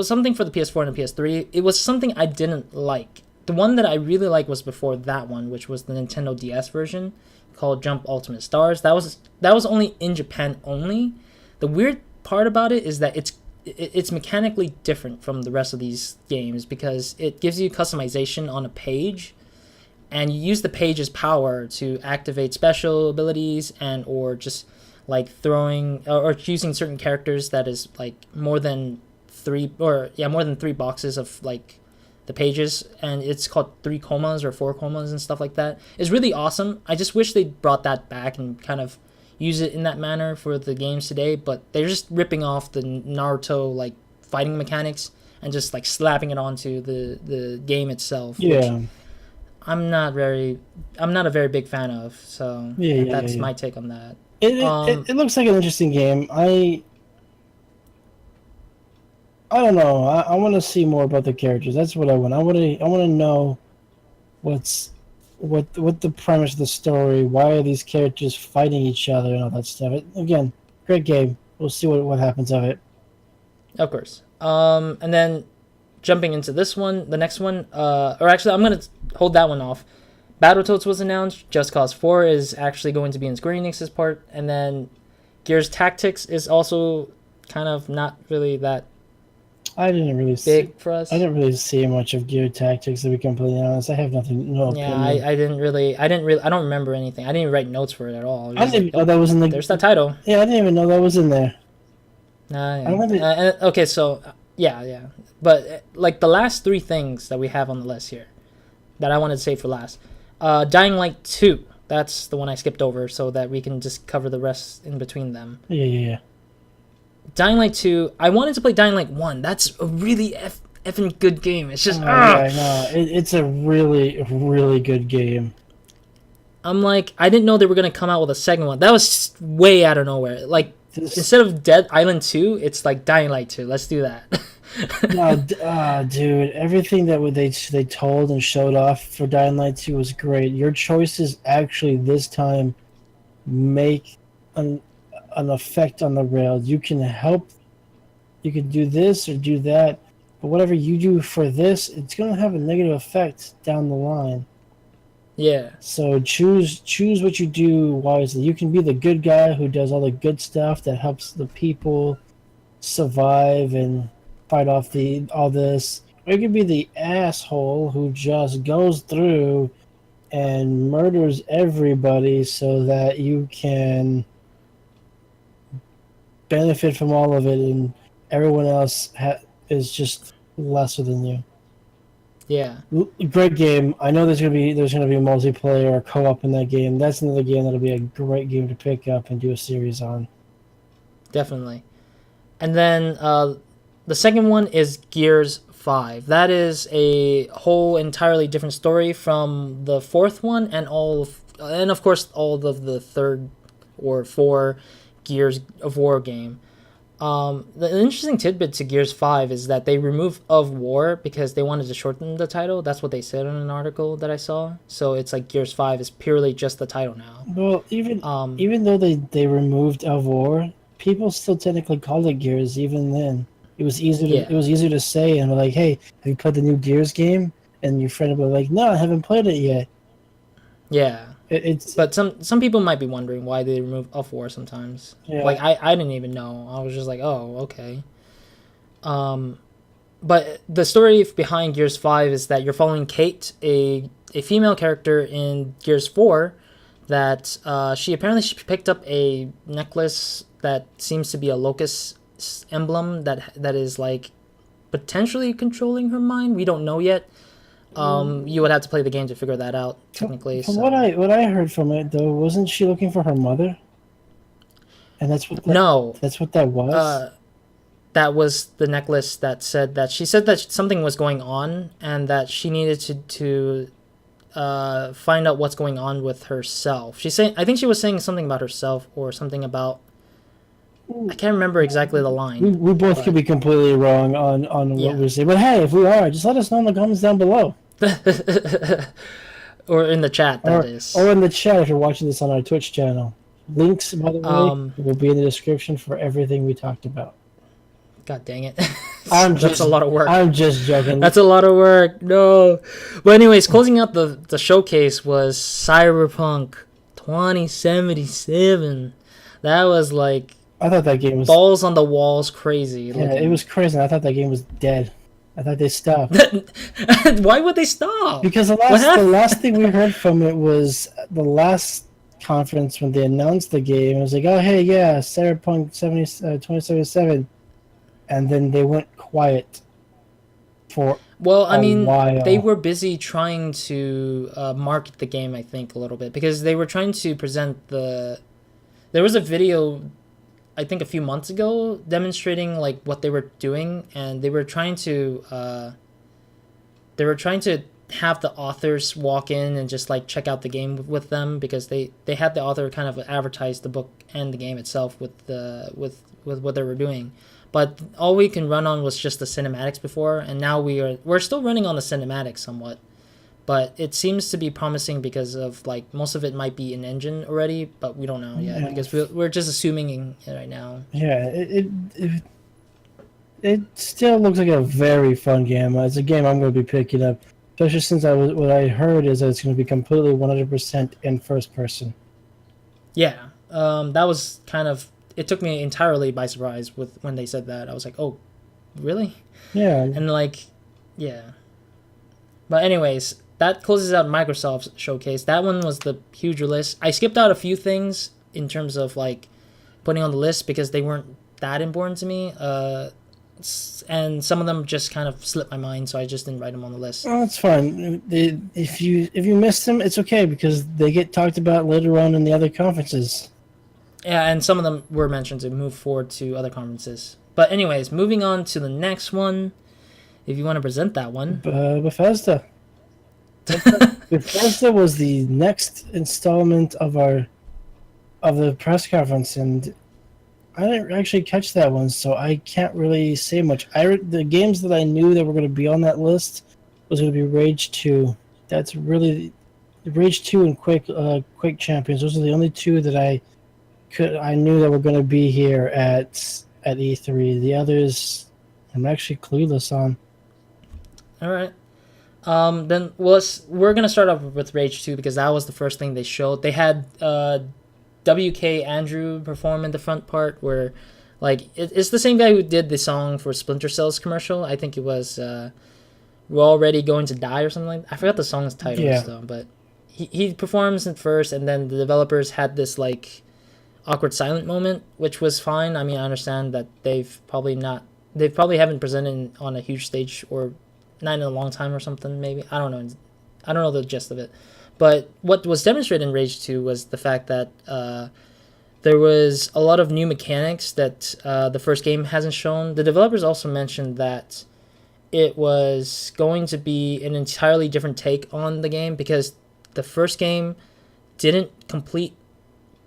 something for the PS4 and the PS3. It was something I didn't like. The one that I really liked was before that one, which was the Nintendo DS version called Jump Ultimate Stars. That was only in Japan only. The weird part about it is that it's mechanically different from the rest of these games, because it gives you customization on a page, and you use the page's power to activate special abilities and or just like throwing or using certain characters that is like more than three boxes of like the pages, and it's called 3 comas or 4 comas and stuff like that. It's really awesome. I just wish they brought that back and kind of use it in that manner for the games today, but they're just ripping off the Naruto like fighting mechanics and just like slapping it onto the game itself. Yeah. I'm not a very big fan of, so that's my take on that. It looks like an interesting game. I don't know. I want to see more about the characters. That's what I want. I want to know what the premise of the story. Why are these characters fighting each other and all that stuff? Again, great game. We'll see what happens of it. Of course. And then jumping into this one, the next one, or actually, I'm gonna hold that one off. Battletoads was announced. Just Cause 4 is actually going to be in Square Enix's part, and then Gears Tactics is also kind of not really that. I didn't really see much of Gear Tactics, to be completely honest. I have nothing. No opinion. I don't remember anything. I didn't even write notes for it at all. I didn't even know that was in the. There's that title. Yeah, I didn't even know that was in there. Okay, so yeah, but like the last 3 things that we have on the list here, that I wanted to save for last. Dying Light 2. That's the one I skipped over, so that we can just cover the rest in between them. Yeah. Dying Light 2, I wanted to play Dying Light 1. That's a really effing good game. It's just... It's a really, really good game. I'm like, I didn't know they were going to come out with a second one. That was way out of nowhere. Like, instead of Dead Island 2, it's like Dying Light 2. Let's do that. Dude, everything that they told and showed off for Dying Light 2 was great. Your choices actually this time make an effect on the rail. You can do this or do that, but whatever you do for this, it's going to have a negative effect down the line. Yeah. So choose what you do wisely. You can be the good guy who does all the good stuff that helps the people survive and fight off all this. Or you can be the asshole who just goes through and murders everybody so that you can benefit from all of it, and everyone else is just lesser than you. Yeah, Great game. I know there's gonna be multiplayer or co-op in that game. That's another game that'll be a great game to pick up and do a series on. definitely. And then the second one is Gears 5. That is a whole entirely different story from the fourth one and of course all of the third or four Gears of War game. The interesting tidbit to Gears 5 is that they removed of War because they wanted to shorten the title. That's what they said in an article that I saw. So it's like Gears 5 is purely just the title now. Well, even though they removed of War, people still technically called it Gears. Even then, Yeah. it was easier to say and be like, hey, have you played the new Gears game? And your friend would be like, no, I haven't played it yet. Yeah. It's But some people might be wondering why they remove of War sometimes. Yeah. Like I didn't even know. I was just like, oh, okay. But the story behind Gears 5 is that you're following Kate, a female character in Gears 4, that she picked up a necklace that seems to be a locust emblem that is like potentially controlling her mind. We don't know yet. You would have to play the game to figure that out technically. From So. what I heard from it though, wasn't she looking for her mother? And No, that's what that was. that was the necklace that said that she said that something was going on and that she needed to find out what's going on with herself. I think she was saying something about herself or something about. I can't remember exactly the line. We both could be completely wrong on Yeah. what we say, but hey, if we are, just let us know in the comments down below, Or in the chat, that is. or in the chat if you're watching this on our Twitch channel. Links, by the way, will be in the description for everything we talked about. God dang it. That's a lot of work. I'm just joking. That's a lot of work. No. But anyways, closing out the showcase was Cyberpunk 2077. That was like I thought that game was balls on the walls crazy. Yeah, it was crazy. I thought that game was dead. I thought they stopped. Why would they stop? Because the last thing we heard from it was the last conference when they announced the game. It was like, oh, hey, yeah, Cyberpunk 2077. And then they went quiet for a while. They were busy trying to market the game, I think, a little bit. Because they were trying to present There was a video, I think a few months ago, demonstrating like what they were doing, and they were trying to have the authors walk in and just like check out the game with them, because they had the author kind of advertise the book and the game itself with what they were doing. But all we can run on was just the cinematics before, and now we're still running on the cinematics somewhat. But it seems to be promising because of like most of it might be in engine already, but we don't know yet because we're just assuming right now. Yeah, it still looks like a very fun game. It's a game I'm going to be picking up, especially since what I heard is that it's going to be completely 100% in first person. Yeah, that was kind of, it took me entirely by surprise when they said that. I was like, oh, really? Yeah. And like, yeah. But anyways, that closes out Microsoft's showcase. That one was the huge list. I skipped out a few things in terms of like putting on the list because they weren't that important to me. And some of them just kind of slipped my mind, so I just didn't write them on the list. Oh, that's fine. If you missed them, it's okay because they get talked about later on in the other conferences. Yeah, and some of them were mentioned to move forward to other conferences. But anyways, moving on to the next one. If you want to present that one. Bethesda. Bethesda was the next installment of the press conference, and I didn't actually catch that one, so I can't really say much. The games that I knew that were going to be on that list was going to be Rage 2. That's really Rage 2 and Quake Champions. Those are the only two that I knew that were going to be here at E3. The others, I'm actually clueless on. All right. Then we're gonna start off with Rage 2 because that was the first thing they showed. They had WK Andrew perform in the front part where, like, it's the same guy who did the song for Splinter Cell's commercial. I think it was "We're Already Going to Die" or something like that. I forgot the song's title though, but he performs it first, and then the developers had this like awkward silent moment, which was fine. I mean, I understand that they probably haven't presented on a huge stage or not in a long time or something. Maybe I don't know. I don't know the gist of it. But what was demonstrated in Rage 2 was the fact that there was a lot of new mechanics that the first game hasn't shown. The developers also mentioned that it was going to be an entirely different take on the game because the first game didn't complete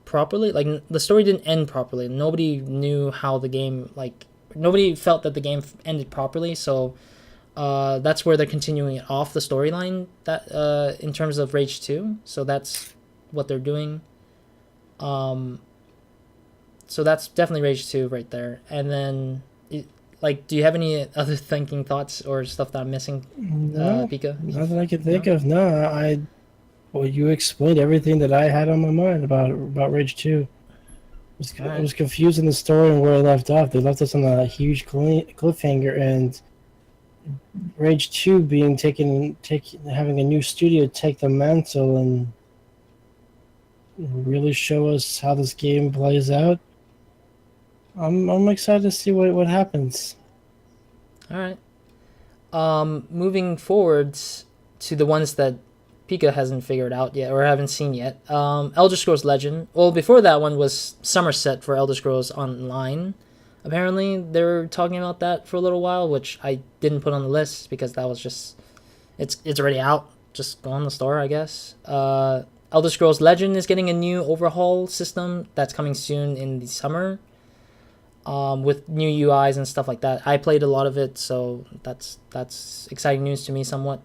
properly. Like, the story didn't end properly. Nobody knew how the game, like, nobody felt that the game ended properly. So that's where they're continuing it off the storyline that in terms of Rage 2. So that's what they're doing. So that's definitely Rage 2 right there. And then, do you have any other thinking thoughts or stuff that I'm missing, No, Pika? not that I can think of. No, well, you explained everything that I had on my mind about Rage 2. I was confused in the story and where I left off. They left us on a huge cliffhanger, and Rage 2 being having a new studio take the mantle and really show us how this game plays out. I'm excited to see what happens. All right. Moving forwards to the ones that Pika hasn't figured out yet or haven't seen yet. Elder Scrolls Legend. Well, before that one was Somerset for Elder Scrolls Online. Apparently, they were talking about that for a little while, which I didn't put on the list because that was just it's already out. Just go on the store, I guess. Elder Scrolls Legend is getting a new overhaul system that's coming soon in the summer. With new UIs and stuff like that. I played a lot of it, so that's exciting news to me somewhat.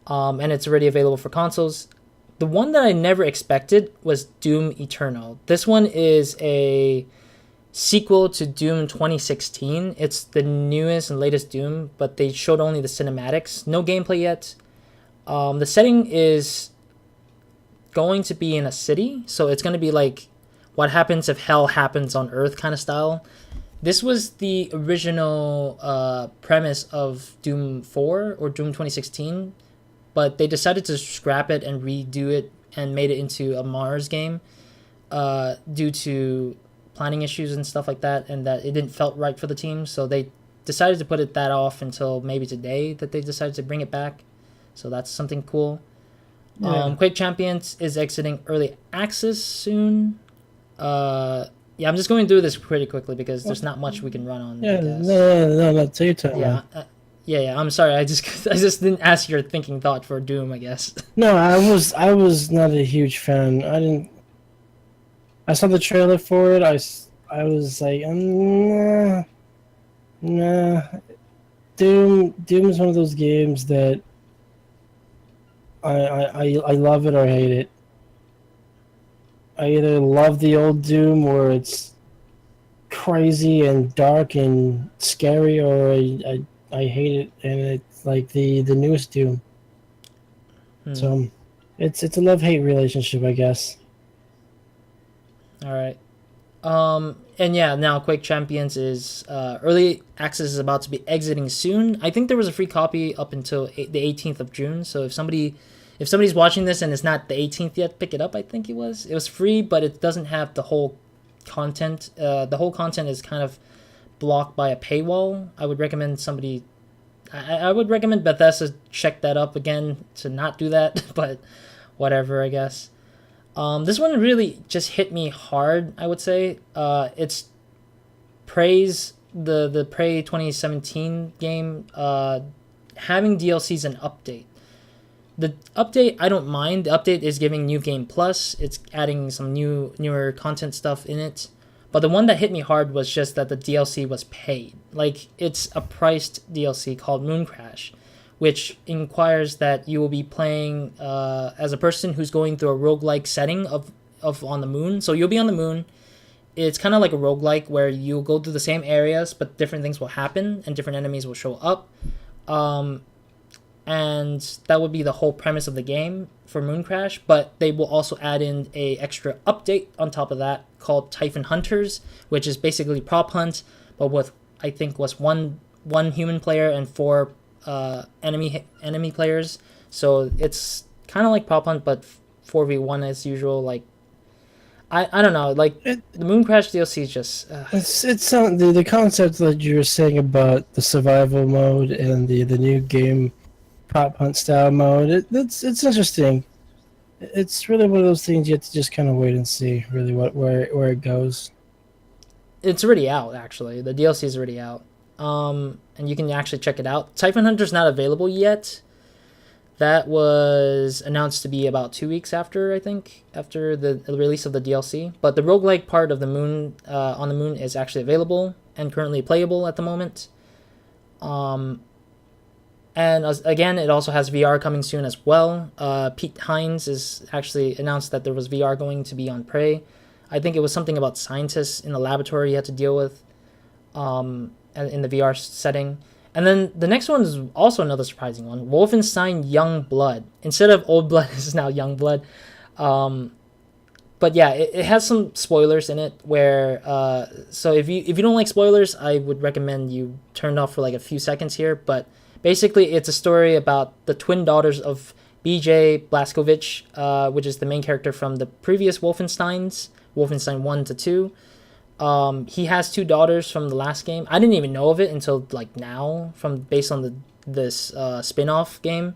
And it's already available for consoles. The one that I never expected was Doom Eternal. This one is a sequel to Doom 2016. It's the newest and latest Doom, but they showed only the cinematics. No gameplay yet. The setting is going to be in a city, so it's going to be like what happens if hell happens on Earth kind of style. This was the original premise of Doom 4 or Doom 2016, but they decided to scrap it and redo it and made it into a Mars game due to planning issues and stuff like that, and that it didn't felt right for the team. So they decided to put that off until maybe today that they decided to bring it back. So that's something cool. Yeah. Quake Champions is exiting early access soon. Yeah, I'm just going through this pretty quickly because there's not much we can run on. Yeah, no, take your time. Yeah, yeah. I'm sorry. I just didn't ask your thinking thought for Doom, I guess. No, I was not a huge fan. I saw the trailer for it. I was like, nah. Doom is one of those games that I love it or hate it. I either love the old Doom where it's crazy and dark and scary, or I hate it and it's like the newest Doom. So it's a love-hate relationship, I guess. All right. And yeah, now Quake Champions is early access is about to be exiting soon. I think there was a free copy up until the 18th of June. So if somebody's watching this and it's not the 18th yet, pick it up. I think it was free, but it doesn't have the whole content. The whole content is kind of blocked by a paywall. I would recommend I would recommend Bethesda check that up again to not do that, but whatever, I guess. This one really just hit me hard, I would say. It's praise the Prey 2017 game having DLCs and update. The update, I don't mind. The update is giving New Game Plus. It's adding some newer content stuff in it. But the one that hit me hard was just that the DLC was paid. Like, it's a priced DLC called Moon Crash, which inquires that you will be playing as a person who's going through a roguelike setting of on the moon. So you'll be on the moon. It's kind of like a roguelike where you'll go through the same areas, but different things will happen and different enemies will show up. And that would be the whole premise of the game for Moon Crash, but they will also add in a extra update on top of that called Typhon Hunters, which is basically prop hunt, but with, I think, was one human player and 4 enemy players. So it's kind of like prop hunt, but 4v1 as usual. Like, I don't know, like the Moon Crash DLC is just it's the concept that you were saying about the survival mode and the new game prop hunt style mode. It's interesting. It's really one of those things you have to just kind of wait and see really where it goes. It's already out, actually. The DLC is already out. And you can actually check it out. Typhon Hunter's not available yet. That was announced to be about 2 weeks after, I think, after the release of the DLC. But the roguelike part of the moon on the moon is actually available and currently playable at the moment. And again, it also has VR coming soon as well. Pete Hines has actually announced that there was VR going to be on Prey. I think it was something about scientists in the laboratory you had to deal with in the VR setting. And then the next one is also another surprising one. Wolfenstein Young Blood. Instead of Old Blood, this is now Young Blood. But yeah, it has some spoilers in it where... so if you don't like spoilers, I would recommend you turn it off for like a few seconds here. But basically, it's a story about the twin daughters of BJ Blazkowicz, which is the main character from the previous Wolfensteins, Wolfenstein 1 to 2. He has two daughters from the last game. I didn't even know of it until like now, based on this spin-off game.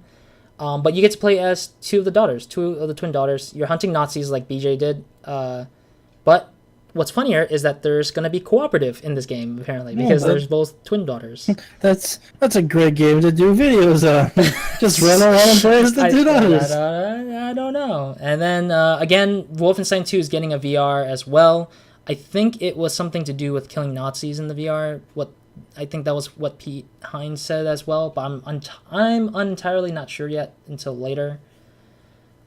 But you get to play as two of the twin daughters. You're hunting Nazis like BJ did. But what's funnier is that there's going to be cooperative in this game apparently because there's both twin daughters. That's a great game to do videos on. Just run around and play as the two daughters. I don't know. And then again, Wolfenstein 2 is getting a VR as well. I think it was something to do with killing Nazis in the VR. I think that was what Pete Hines said as well, but I'm entirely not sure yet until later,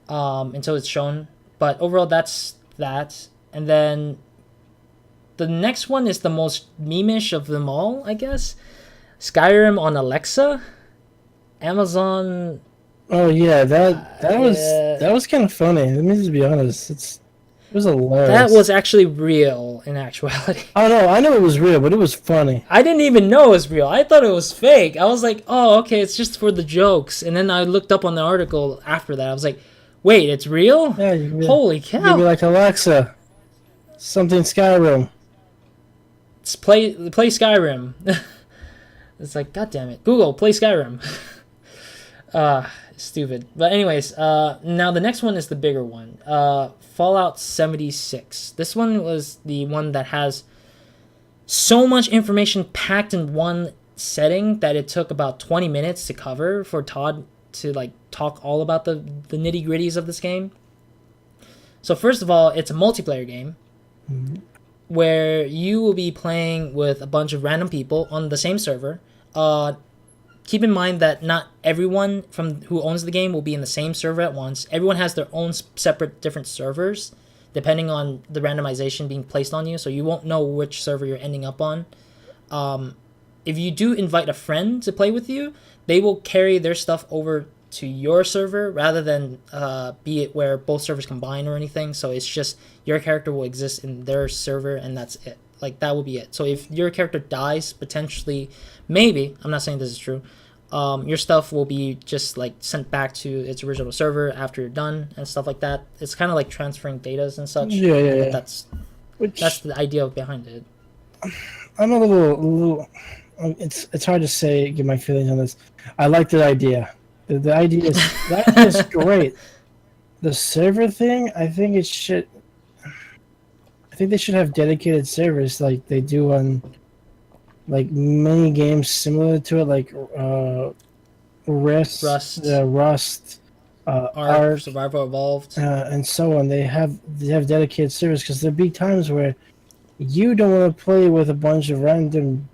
until it's shown. But overall, that's that. And then the next one is the most meme-ish of them all, I guess. Skyrim on Alexa, Amazon. Oh yeah, that was kind of funny. Let me just be honest. It was hilarious. That was actually real in actuality. Oh no, I know it was real, but it was funny. I didn't even know it was real. I thought it was fake. I was like, oh, okay, it's just for the jokes. And then I looked up on the article after that. I was like, wait, it's real? Yeah, holy cow. You'd be like, Alexa, something Skyrim. It's play Skyrim. It's like, god damn it. Google, play Skyrim. Stupid. But anyways, now the next one is the bigger one. Fallout 76. This one was the one that has so much information packed in one setting that it took about 20 minutes to cover for Todd to like talk all about the nitty-gritties of this game. So first of all, it's a multiplayer game where you will be playing with a bunch of random people on the same server. Keep in mind that not everyone from who owns the game will be in the same server at once. Everyone has their own separate different servers, depending on the randomization being placed on you, so you won't know which server you're ending up on. If you do invite a friend to play with you, they will carry their stuff over to your server rather than be it where both servers combine or anything. So it's just your character will exist in their server and that's it. Like that will be it. So if your character dies, potentially, maybe, I'm not saying this is true, your stuff will be just like sent back to its original server after you're done and stuff like that. It's kind of like transferring datas and such. Yeah. That's the idea behind it. I'm a little. It's hard to say. Get my feelings on this. I like the idea. The idea is great. The server thing, I think it should. I think they should have dedicated servers like they do on like many games similar to it, like Rust, Ark, Survival Evolved, and so on. They have dedicated servers because there'll be times where you don't want to play with a bunch of random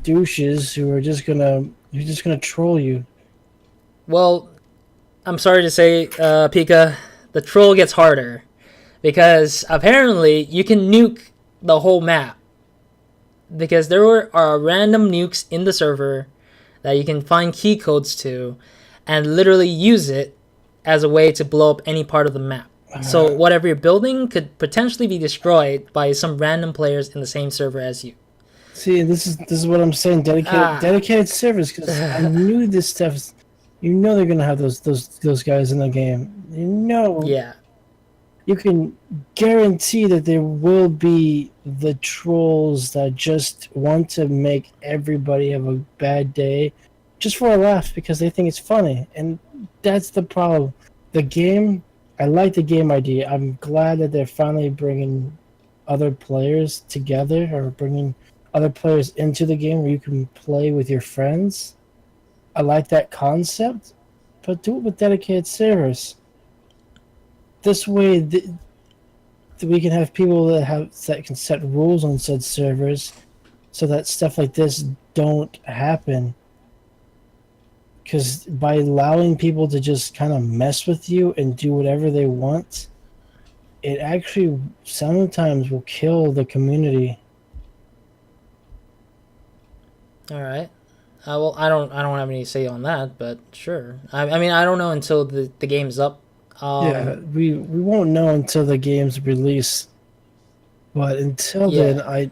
douches who are just gonna troll you. Well, I'm sorry to say, Pika, the troll gets harder. Because apparently you can nuke the whole map. Because there are random nukes in the server that you can find key codes to and literally use it as a way to blow up any part of the map. So whatever you're building could potentially be destroyed by some random players in the same server as you. See, this is what I'm saying. Dedicated servers, because I knew this stuff. You know they're gonna have those guys in the game. You know. Yeah. You can guarantee that there will be the trolls that just want to make everybody have a bad day, just for a laugh because they think it's funny, and that's the problem. The game, I like the game idea. I'm glad that they're finally bringing other players together or bringing other players into the game where you can play with your friends. I like that concept, but do it with dedicated servers. This way, we can have people that can set rules on said servers, so that stuff like this don't happen. Because by allowing people to just kind of mess with you and do whatever they want, it actually sometimes will kill the community. All right. Well, I don't have any say on that, but sure. I mean, I don't know until the game's up. Yeah, we won't know until the game's release. But until then, Yeah.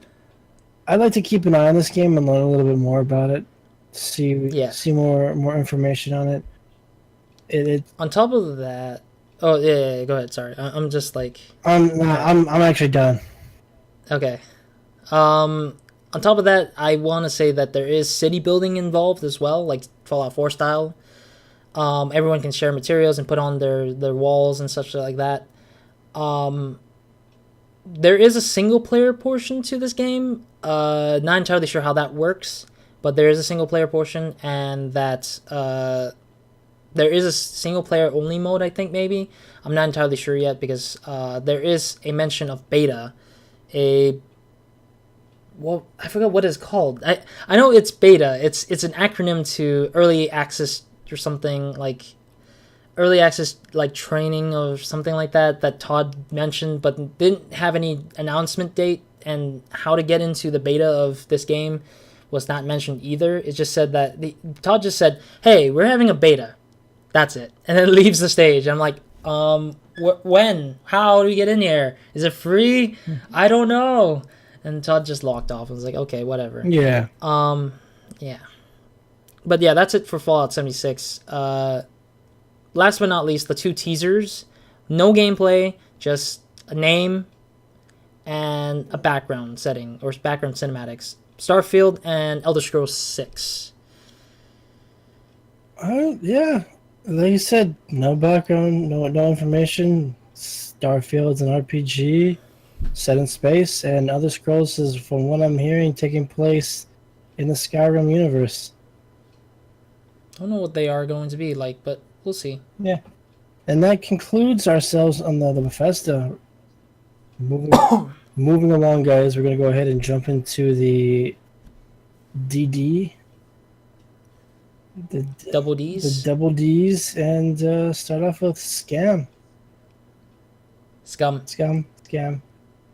I'd like to keep an eye on this game and learn a little bit more about it. Yeah. See more information on it. It On top of that, oh yeah, go ahead. Sorry, I'm just like I'm actually done. okay. On top of that, I want to say that there is city building involved as well, like Fallout 4 style. Everyone can share materials and put on their walls and such like that. There is a single player portion to this game. Not entirely sure how that works, but there is a single player portion, and that there is a single player only mode. I think maybe I'm not entirely sure yet because there is a mention of beta, well, I forgot what it's called. I know it's beta. It's an acronym to early access or something like early access like training or something like that Todd mentioned, but didn't have any announcement date, and how to get into the beta of this game was not mentioned either. It just said that Todd just said, "Hey, we're having a beta." That's it, and then leaves the stage. I'm like, when? How do we get in here? Is it free? I don't know. And Todd just locked off. I was like, okay, whatever. Yeah. Yeah. But yeah, that's it for Fallout 76. Last but not least, the 2 teasers. No gameplay, just a name and a background setting or background cinematics. Starfield and Elder Scrolls 6. Yeah. Like you said, no background, no information. Starfield's an RPG set in space, and Elder Scrolls is, from what I'm hearing, taking place in the Skyrim universe. I don't know what they are going to be like, but we'll see. Yeah. And that concludes ourselves on the Bethesda. Moving along, guys, we're going to go ahead and jump into the DD. The Double D's? The double D's, and start off with Scam. Scum.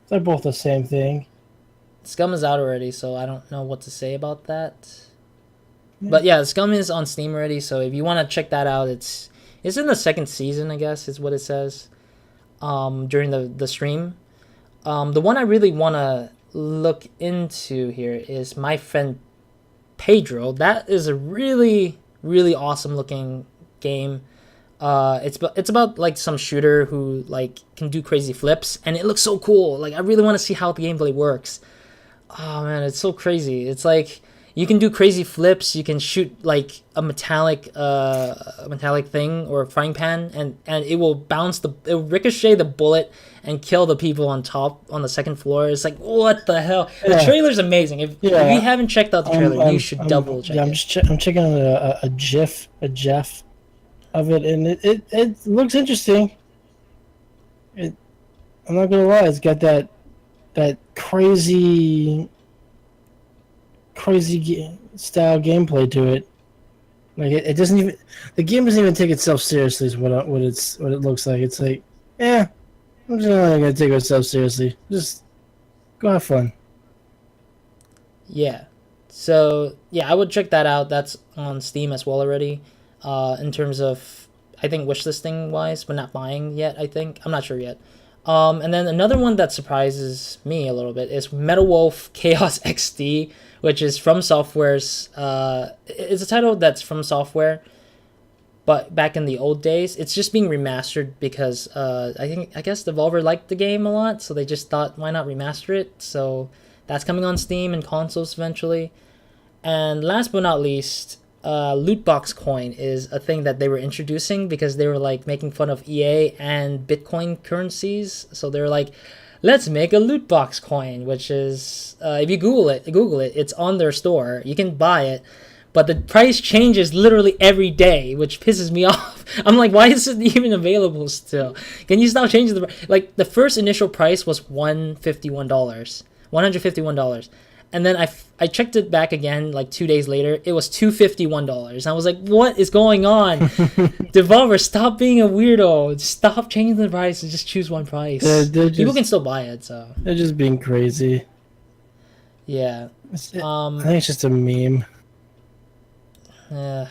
They're both the same thing. Scum is out already, so I don't know what to say about that. Yeah. But yeah, Scum is on Steam already, so if you want to check that out, it's in the 2nd season, I guess, is what it says during the stream. The one I really want to look into here is My Friend Pedro. That is a really, really awesome looking game. It's about like some shooter who like can do crazy flips, and it looks so cool. Like I really want to see how the gameplay works. Oh man, it's so crazy. It's like you can do crazy flips. You can shoot like a metallic thing or a frying pan, and it will ricochet the bullet and kill the people on top on the 2nd floor. It's like, what the hell? Yeah. The trailer's amazing. If you haven't checked out the trailer, you should double check it. I'm checking out a GIF of it, and it looks interesting. I'm not gonna lie, it's got that crazy style gameplay to it. Like it doesn't even, the game doesn't even take itself seriously. Is what it looks like. It's like, yeah, I'm just not gonna take myself seriously. Just go have fun. Yeah. So yeah, I would check that out. That's on Steam as well already. In terms of, I think, wishlisting wise, but not buying yet. I think I'm not sure yet. And then another one that surprises me a little bit is Metal Wolf Chaos XD, which is From Software's. It's a title that's From Software, but back in the old days. It's just being remastered because I guess Devolver liked the game a lot, so they just thought, why not remaster it? So that's coming on Steam and consoles eventually. And last but not least, loot box coin is a thing that they were introducing because they were like making fun of EA and Bitcoin currencies. So they're like, let's make a loot box coin, which is if you Google it, it's on their store. You can buy it, but the price changes literally every day, which pisses me off. I'm like, why is it even available still? Can you stop changing the first initial price was $151, and then I checked it back again like 2 days later. It was $251. I was like, what is going on? Devolver, stop being a weirdo. Stop changing the price and just choose one price. People can still buy it, so they're just being crazy. Yeah. I think it's just a meme. All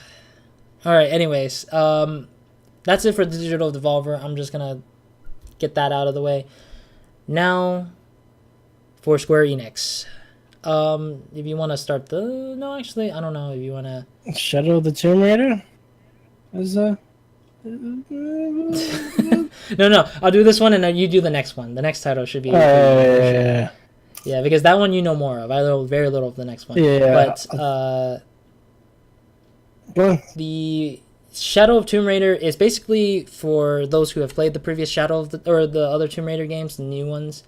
right. Anyways, that's it for Digital Devolver. I'm just gonna get that out of the way. Now, for Square Enix. If you want to start no, actually, I don't know if you want to. Shadow of the Tomb Raider? No, I'll do this one and then you do the next one. The next title should be. Yeah, because that one you know more of. I know very little of the next one. Yeah. But the Shadow of Tomb Raider is basically for those who have played the previous the other Tomb Raider games, the new ones.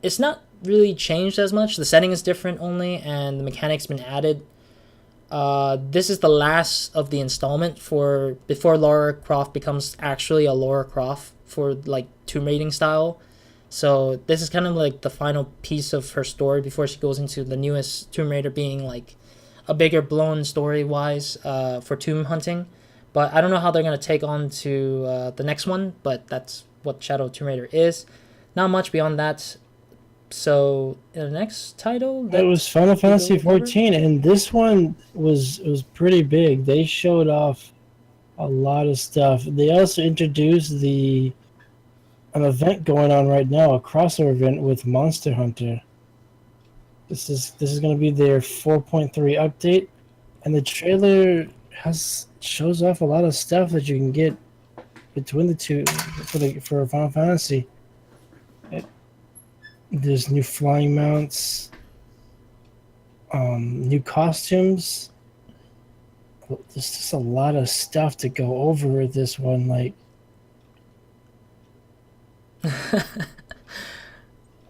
It's not really changed as much. The setting is different only, and the mechanics been added. This is the last of the installment before Lara Croft becomes actually a Lara Croft for like Tomb Raiding style. So this is kind of like the final piece of her story before she goes into the newest Tomb Raider, being like a bigger blown story wise for tomb hunting. But I don't know how they're gonna take on to the next one, but that's what Shadow of Tomb Raider is. Not much beyond that. So the next title, it was Final Fantasy 14, and this one was pretty big. They showed off a lot of stuff. They also introduced an event going on right now, a crossover event with Monster Hunter. This is going to be their 4.3 update, and the trailer shows off a lot of stuff that you can get between the two for Final Fantasy. There's new flying mounts, new costumes. There's just a lot of stuff to go over with this one. Like,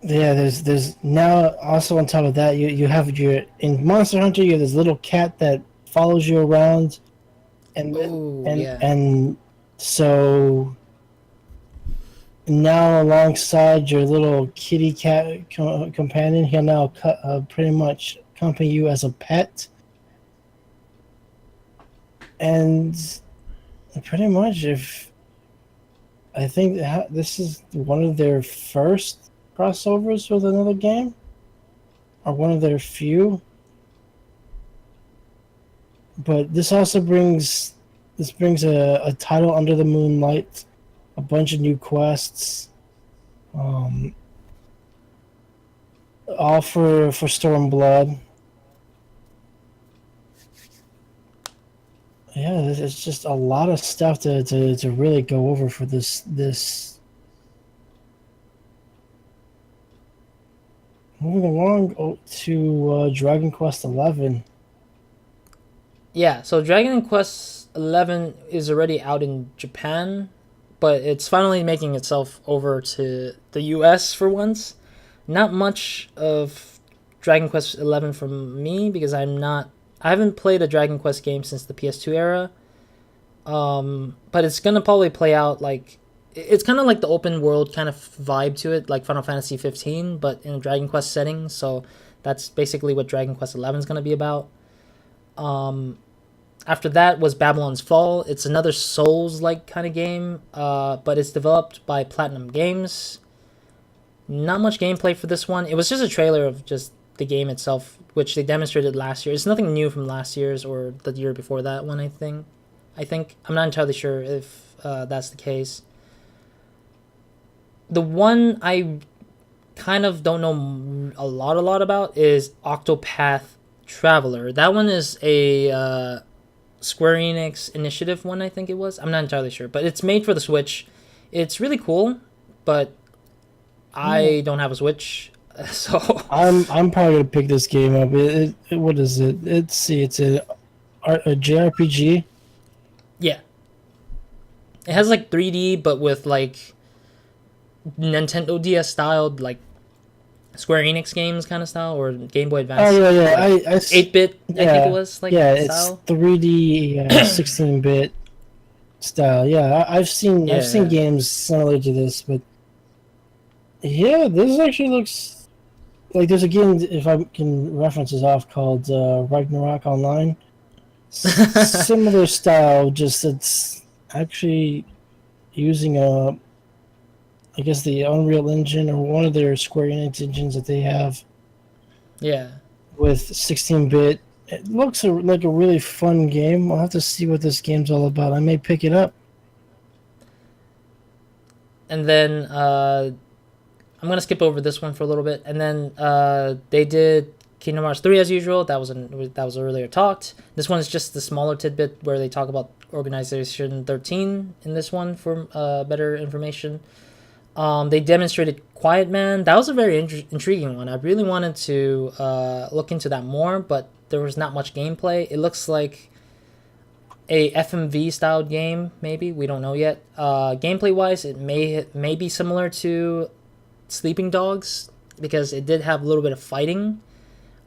yeah, there's now also on top of that, you have in Monster Hunter, you have this little cat that follows you around, and so. Now, alongside your little kitty cat companion, he'll now pretty much accompany you as a pet. And pretty much, I think this is one of their first crossovers with another game, or one of their few. But this also brings a title Under the Moonlight. A bunch of new quests, all for Stormblood. Yeah, it's just a lot of stuff to really go over for this. Moving along to Dragon Quest XI. Yeah, so Dragon Quest XI is already out in Japan, but it's finally making itself over to the US for once. Not much of Dragon Quest XI from me because I haven't played a Dragon Quest game since the PS2 era. But it's gonna probably play out like it's kind of like the open world kind of vibe to it, like Final Fantasy 15, but in a Dragon Quest setting. So that's basically what Dragon Quest XI is gonna be about. After that was Babylon's Fall. It's another Souls-like kind of game, but it's developed by Platinum Games. Not much gameplay for this one. It was just a trailer of just the game itself, which they demonstrated last year. It's nothing new from last year's or the year before that one, I think. I'm not entirely sure if that's the case. The one I kind of don't know a lot about is Octopath Traveler. That one is a Square Enix initiative one, I think it was. I'm not entirely sure, but it's made for the Switch. It's really cool, but I don't have a Switch, so I'm probably gonna pick this game up. What is it? It's a a JRPG. Yeah, it has like 3D, but with like Nintendo DS styled, like Square Enix games kind of style, or Game Boy Oh Advance, yeah, yeah. like 8-bit. I think it Yeah, was like yeah. It's style. 3D, 16-bit style. Yeah, I've seen Yeah, games similar to this, but yeah, this actually looks like there's a game, if I can reference this off, called Ragnarok Online. Similar style, just it's actually using I guess the Unreal Engine or one of their Square Enix engines that they have yeah. with 16-bit. It looks like a really fun game. I'll have to see what this game's all about. I may pick it up. And then I'm gonna skip over this one for a little bit, and then they did Kingdom Hearts 3 as usual. That was earlier talked. This one is just the smaller tidbit where they talk about Organization 13 in this one for better information. They demonstrated Quiet Man. That was a very intriguing one. I really wanted to look into that more, but there was not much gameplay. It looks like a FMV styled game, maybe. We don't know yet. Gameplay wise, it may be similar to Sleeping Dogs because it did have a little bit of fighting.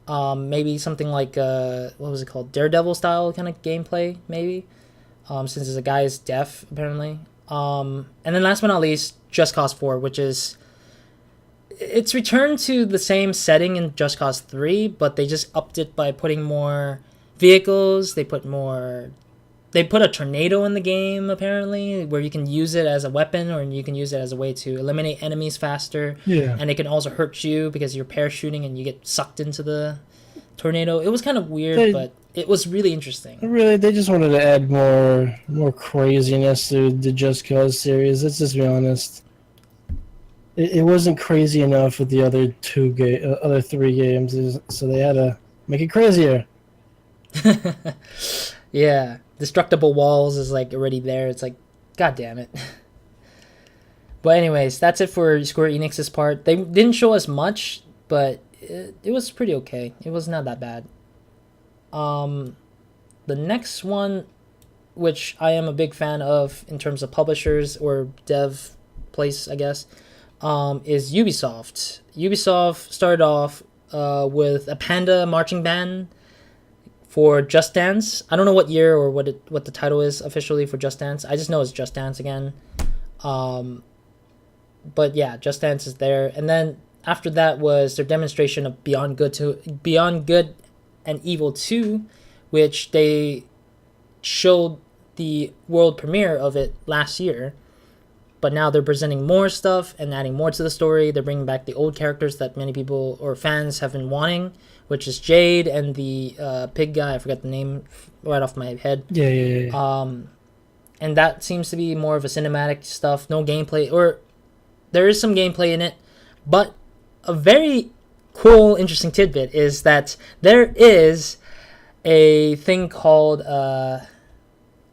Maybe something like what was it called, Daredevil style kind of gameplay, maybe. Since the guy is deaf apparently. And then last but not least, Just Cause 4, which is it's returned to the same setting in Just Cause 3, but they just upped it by putting more vehicles. They put a tornado in the game apparently, where you can use it as a weapon or you can use it as a way to eliminate enemies faster. Yeah. And it can also hurt you because you're parachuting and you get sucked into the tornado. It was kind of weird, but it was really interesting. Really, they just wanted to add more craziness to the Just Cause series. Let's just be honest. It wasn't crazy enough with the other other 3 games, so they had to make it crazier. Yeah, destructible walls is like already there. It's like, god damn it. But anyways, that's it for Square Enix's part. They didn't show us much, but it was pretty okay. It was not that bad. The next one, which I am a big fan of in terms of publishers or dev place, I guess, is Ubisoft. Ubisoft started off with a panda marching band for Just Dance. I don't know what year or what the title is officially for Just Dance. I just know it's Just Dance again. But yeah, Just Dance is there. And then after that was their demonstration of Beyond Good and Evil 2, which they showed the world premiere of it last year. But now they're presenting more stuff and adding more to the story. They're bringing back the old characters that many people or fans have been wanting, which is Jade and the pig guy. I forgot the name right off my head. Yeah. And that seems to be more of a cinematic stuff. No gameplay, or there is some gameplay in it, but a very cool, interesting tidbit is that there is a thing called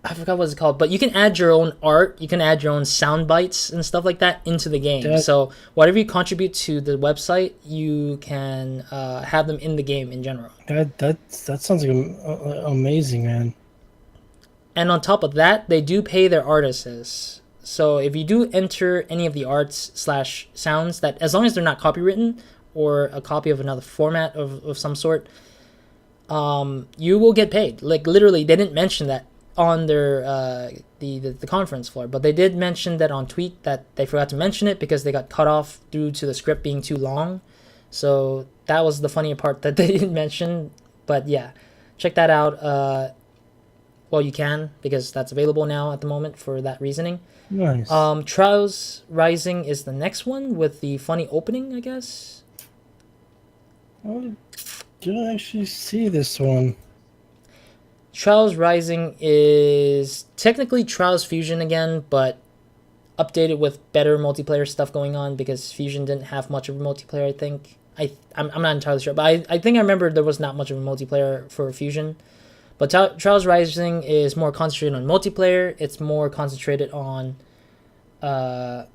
I forgot what it's called, but you can add your own art, you can add your own sound bites and stuff like that into the game. So whatever you contribute to the website, you can have them in the game in general. That sounds like amazing, man. And on top of that, they do pay their artists. So if you do enter any of the arts / sounds, that as long as they're not copywritten or a copy of another format of some sort, you will get paid. Like literally, they didn't mention that on their the conference floor, but they did mention that on tweet that they forgot to mention it because they got cut off due to the script being too long. So that was the funny part that they didn't mention. But yeah, check that out. Well, you can, because that's available now at the moment for that reasoning. Nice. Trials Rising is the next one with the funny opening, I guess. I didn't actually see this one. Trials Rising is technically Trials Fusion again, but updated with better multiplayer stuff going on because Fusion didn't have much of a multiplayer, I think. I'm not entirely sure, but I think I remember there was not much of a multiplayer for Fusion. But Trials Rising is more concentrated on multiplayer. It's more concentrated on, let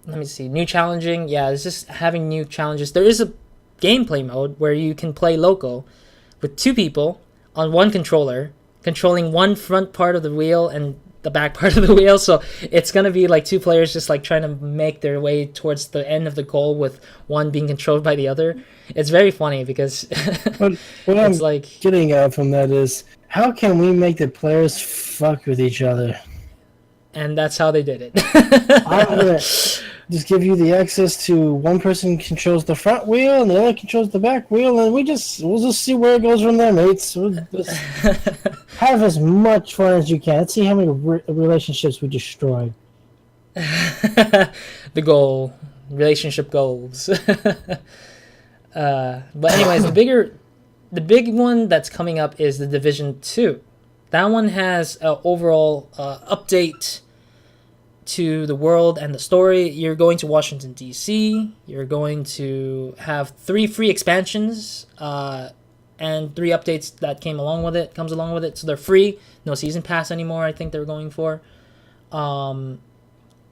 me see, new challenging. Yeah, it's just having new challenges. There is a gameplay mode where you can play local, with 2 people on one controller controlling one front part of the wheel and the back part of the wheel. So it's gonna be like 2 players just like trying to make their way towards the end of the goal with one being controlled by the other. It's very funny because What I'm it's like, getting at from that is, how can we make the players fuck with each other? and that's how they did it. I'm gonna just give you the access to one person controls the front wheel and the other controls the back wheel, and we'll just see where it goes from there, mates. We'll just have as much fun as you can. Let's see how many relationships we destroy. The goal, relationship goals. But anyways, the big one that's coming up is the Division 2. That one has an overall update to the world and the story. You're going to Washington, D.C. You're going to have 3 free expansions and 3 updates that comes along with it. So they're free. No season pass anymore, I think they're going for. And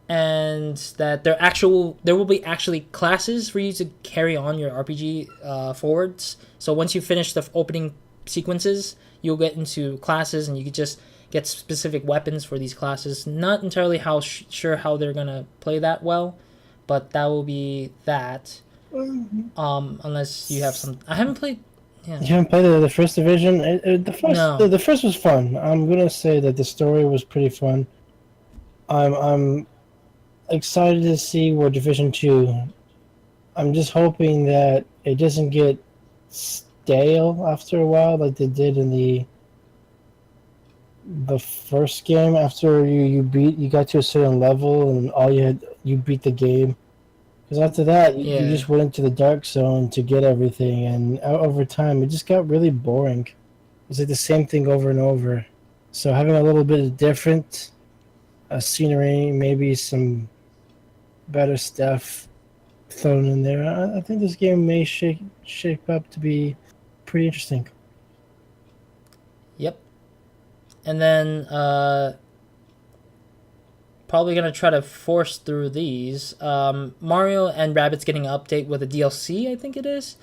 that there will be actually classes for you to carry on your RPG forwards. So once you finish the opening sequences, you'll get into classes and you could just get specific weapons for these classes. Not entirely sure how they're gonna play that well, but that will be that. Unless you have some, I haven't played. Yeah. You haven't played the first division? No. The first was fun. I'm gonna say that the story was pretty fun. I'm excited to see what Division 2. I'm just hoping that it doesn't get stale after a while, like they did in the first game. After you got to a certain level and you beat the game. Because after that, you just went into the dark zone to get everything, and over time, it just got really boring. It's like the same thing over and over. So having a little bit of different scenery, maybe some better stuff thrown in there, I think this game may shape up to be pretty interesting. Yep. And then probably gonna try to force through these. Mario and Rabbids getting an update with a DLC, I think it is,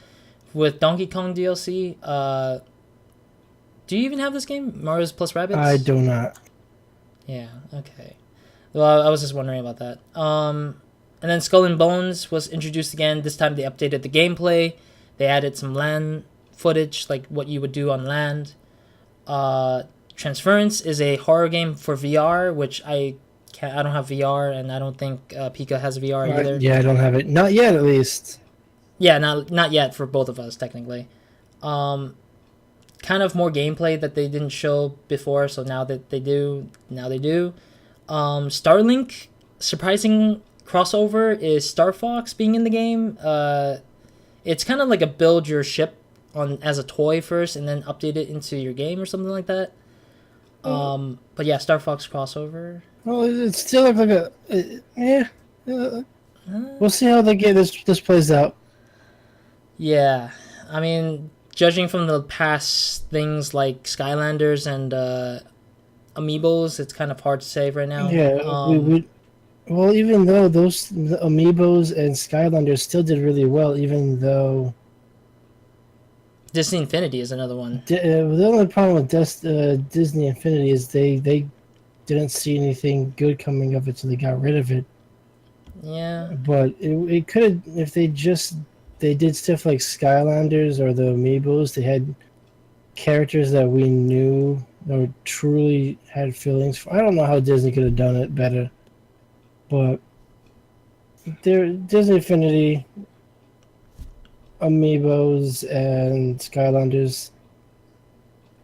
with Donkey Kong DLC. Do you even have this game, Mario's plus Rabbids? I do not. Yeah. Okay. Well, I was just wondering about that. And then Skull and Bones was introduced again. This time they updated the gameplay. They added some land footage, like what you would do on land. Transference is a horror game for VR, which I don't have VR, and I don't think Pika has VR either. Yeah, I don't have it. Not yet, at least. Yeah, not yet for both of us, technically. Kind of more gameplay that they didn't show before, so now they do. Starlink, surprising crossover is Star Fox being in the game. It's kind of like a build your ship as a toy first, and then update it into your game or something like that. But yeah, Star Fox crossover. Well, it still looks like we'll see how they get this plays out. Yeah, I mean, judging from the past things like Skylanders and Amiibos, it's kind of hard to say right now. Yeah, well, even though the Amiibos and Skylanders still did really well, even though Disney Infinity is another one. The only problem with Disney Infinity is they didn't see anything good coming of it, so they got rid of it. Yeah. But it could have, if they did stuff like Skylanders or the Amiibos, they had characters that we knew or truly had feelings for. I don't know how Disney could have done it better, but Disney Infinity, Amiibos, and Skylanders.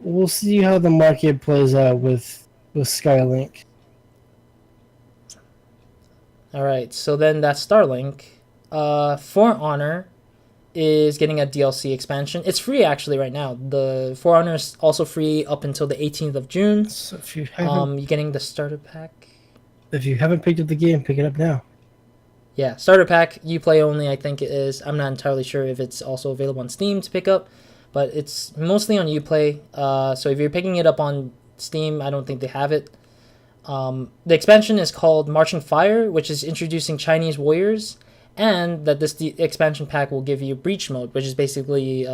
We'll see how the market plays out with Skylink. All right, so then that's Starlink. For Honor is getting a DLC expansion. It's free actually right now. The For Honor is also free up until the 18th of June. So if you you're getting the starter pack. If you haven't picked up the game, pick it up now. Yeah, starter pack, Uplay only, I think it is. I'm not entirely sure if it's also available on Steam to pick up, but it's mostly on Uplay. So if you're picking it up on Steam, I don't think they have it. The expansion is called Marching Fire, which is introducing Chinese warriors and that this expansion pack will give you breach mode, which is basically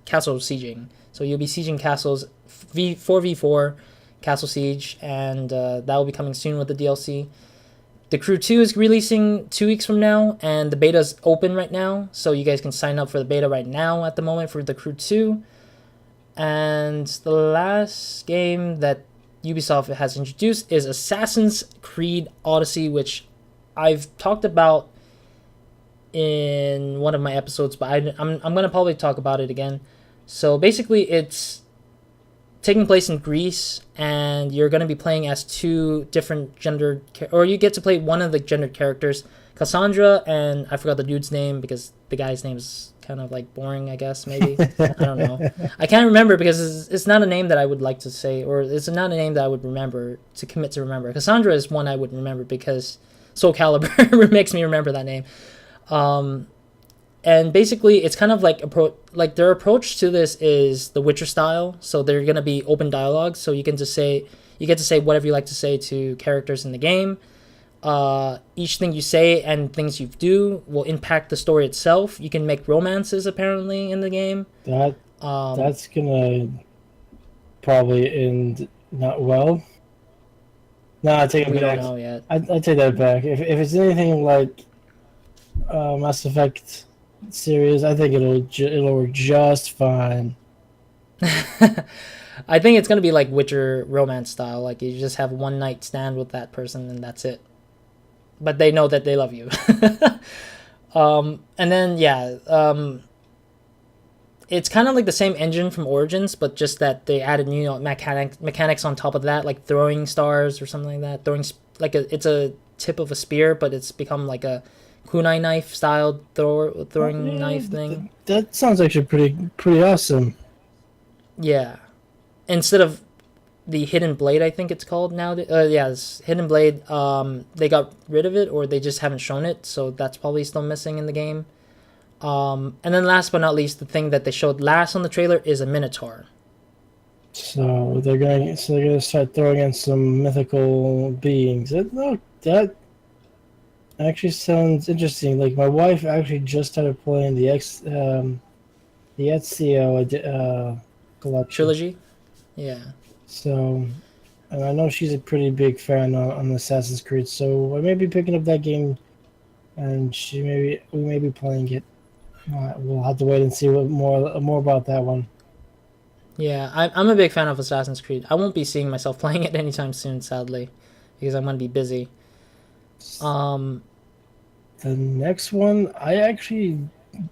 castle sieging. So you'll be sieging castles 4v4 castle siege, and that will be coming soon with the DLC. The Crew 2 is releasing 2 weeks from now, and the beta is open right now, so you guys can sign up for the beta right now at the moment for the Crew 2. And the last game that Ubisoft has introduced is Assassin's Creed Odyssey, which I've talked about in one of my episodes, but I'm going to probably talk about it again. So basically, it's taking place in Greece, and you're going to be playing as two different gendered, or you get to play one of the gendered characters, Cassandra, and I forgot the dude's name because the guy's name is kind of like boring, I guess, maybe. I don't know. I can't remember because it's not a name that I would like to say, or it's not a name that I would remember, to commit to remember. Cassandra is one I would remember because Soul Calibur makes me remember that name. And basically, it's kind of like their approach to this is the Witcher style. So they're gonna be open dialogue. So you get to say whatever you like to say to characters in the game. Each thing you say and things you do will impact the story itself. You can make romances apparently in the game. That's gonna probably end not well. No, I take it back. We don't know yet. I take that back. If it's anything like Mass Effect series, I think it'll work just fine. I think it's gonna be like Witcher romance style. Like you just have one night stand with that person and that's it. But they know that they love you. And then it's kind of like the same engine from Origins, but just that they added mechanics on top of that, like throwing stars or something like that. It's a tip of a spear, but it's become like a kunai knife style throwing knife thing. That sounds actually pretty awesome. Yeah, instead of the hidden blade, I think it's called now. It's hidden blade. They got rid of it, or they just haven't shown it, so that's probably still missing in the game. And then last but not least, the thing that they showed last on the trailer is a Minotaur. So they're gonna start throwing in some mythical beings. That actually sounds interesting. Like my wife actually just started playing the Ezio collection. Trilogy. Yeah. So, and I know she's a pretty big fan on Assassin's Creed. So I may be picking up that game, and we may be playing it. We'll have to wait and see more about that one. Yeah, I'm a big fan of Assassin's Creed. I won't be seeing myself playing it anytime soon, sadly, because I'm going to be busy. The next one,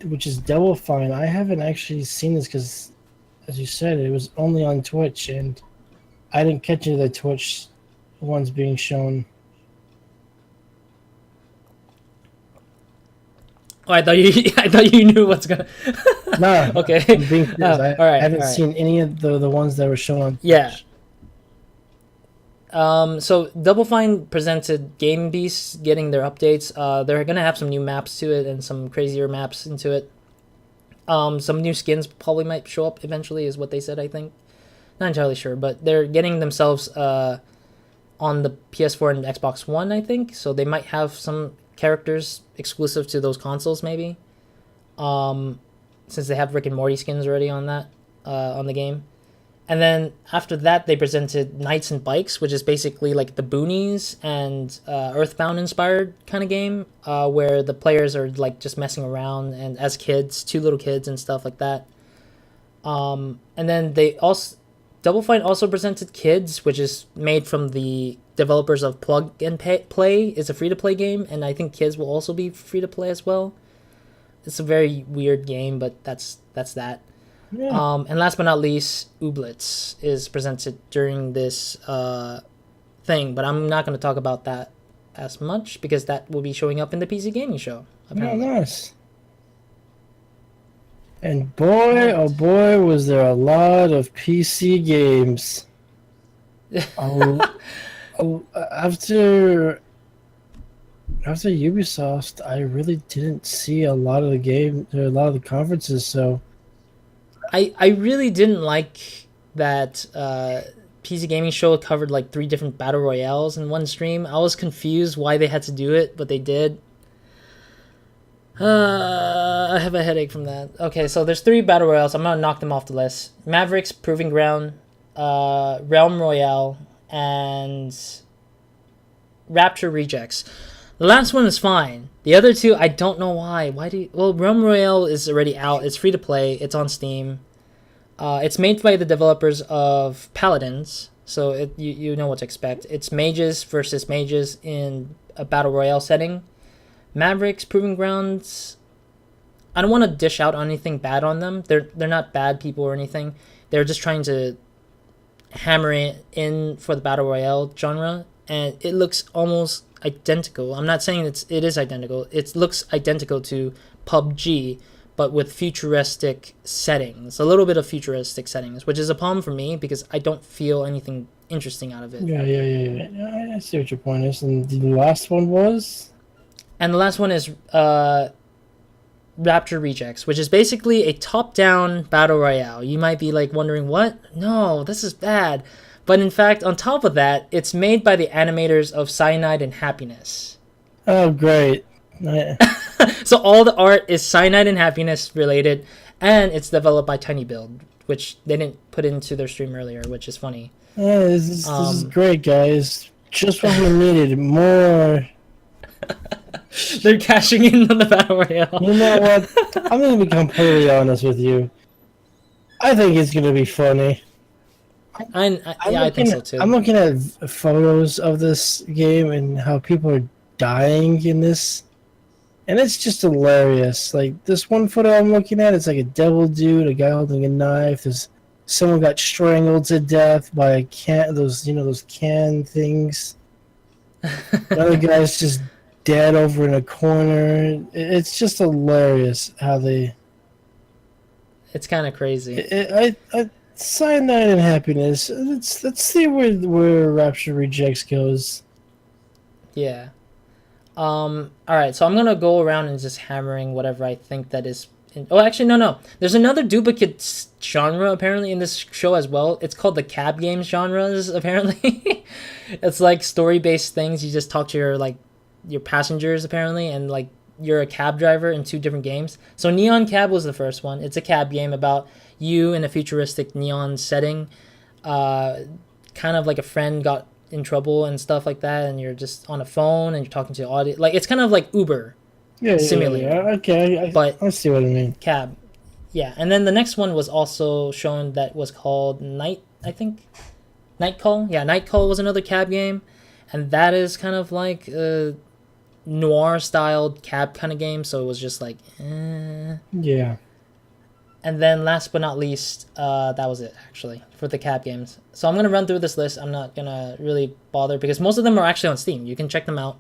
which is Double Fine, I haven't actually seen this because, as you said, it was only on Twitch, and I didn't catch any of the Twitch ones being shown. Oh, I thought you knew what's gonna. No. Okay. I'm being serious. I haven't all right. seen any of the ones that were shown on Twitch. Yeah. So Double Fine presented Game Beasts getting their updates. They're gonna have some new maps to it and some crazier maps into it. Some new skins probably might show up eventually, is what they said. I think, not entirely sure, but they're getting themselves on the PS4 and Xbox One, I think. So they might have some characters exclusive to those consoles, maybe. Since they have Rick and Morty skins already on that on the game. And then after that, they presented Knights and Bikes, which is basically like the Boonies and Earthbound inspired kind of game, where the players are like just messing around and as kids, two little kids and stuff like that. And then Double Fine also presented Kids, which is made from the developers of Plug and Play. It's a free-to-play game, and I think Kids will also be free-to-play as well. It's a very weird game, but that's that. Yeah. And last but not least, Ooblets is presented during this thing, but I'm not going to talk about that as much because that will be showing up in the PC Gaming Show, apparently. Oh, nice. And boy, oh boy, was there a lot of PC games. After Ubisoft, I really didn't see a lot of the conferences, so I really didn't like that PC Gaming Show covered like 3 different battle royales in one stream. I was confused why they had to do it, but they did. I have a headache from that. Okay, so there's 3 battle royales. I'm gonna knock them off the list: Mavericks, Proving Ground, Realm Royale, and Rapture Rejects. The last one is fine. The other 2, I don't know why. Well, Realm Royale is already out. It's free to play. It's on Steam. It's made by the developers of Paladins, so you know what to expect. It's mages versus mages in a battle royale setting. Mavericks, Proving Grounds, I don't want to dish out anything bad on them. They're not bad people or anything. They're just trying to hammer it in for the battle royale genre, and it looks almost identical. I'm not saying it is identical. It looks identical to PUBG, but with futuristic settings, a little bit of futuristic settings, which is a problem for me because I don't feel anything interesting out of it. Yeah. I see what your point is. And the last one was? And the last one is Rapture Rejects, which is basically a top-down battle royale. You might be like wondering, what? No, this is bad. But in fact, on top of that, it's made by the animators of Cyanide and Happiness. Oh, great. So all the art is Cyanide and Happiness related, and it's developed by Tiny Build, which they didn't put into their stream earlier, which is funny. Yeah, this is great, guys. Just what we needed. More. They're cashing in on the battle royale. You know what? I'm going to be completely honest with you. I think it's going to be funny. I think so too. I'm looking at photos of this game and how people are dying in this, and it's just hilarious. Like this one photo I'm looking at, it's like a devil dude, a guy holding a knife. There's someone got strangled to death by a can. Those can things. Another guy's just dead over in a corner. It's just hilarious how they. It's kind of crazy. Cyanide and Happiness. Let's see where Rapture Rejects goes. Yeah. All right. So I'm gonna go around and just hammering whatever I think that is. Actually, no. There's another duplicate genre apparently in this show as well. It's called the cab games genres. Apparently, it's like story-based things. You just talk to your passengers apparently, and like you're a cab driver in 2 different games. So Neon Cab was the first one. It's a cab game about you in a futuristic neon setting, kind of like a friend got in trouble and stuff like that, and you're just on a phone and you're talking to the audience. Like it's kind of like Uber simulator. Yeah. Okay, I see what I mean. Cab, yeah. And then the next one was also shown that was called Night Call. Yeah, Night Call was another cab game, and that is kind of like a noir styled cab kind of game. So it was just like, Yeah. And then last but not least, that was it actually for the cab games. So I'm going to run through this list. I'm not going to really bother because most of them are actually on Steam. You can check them out.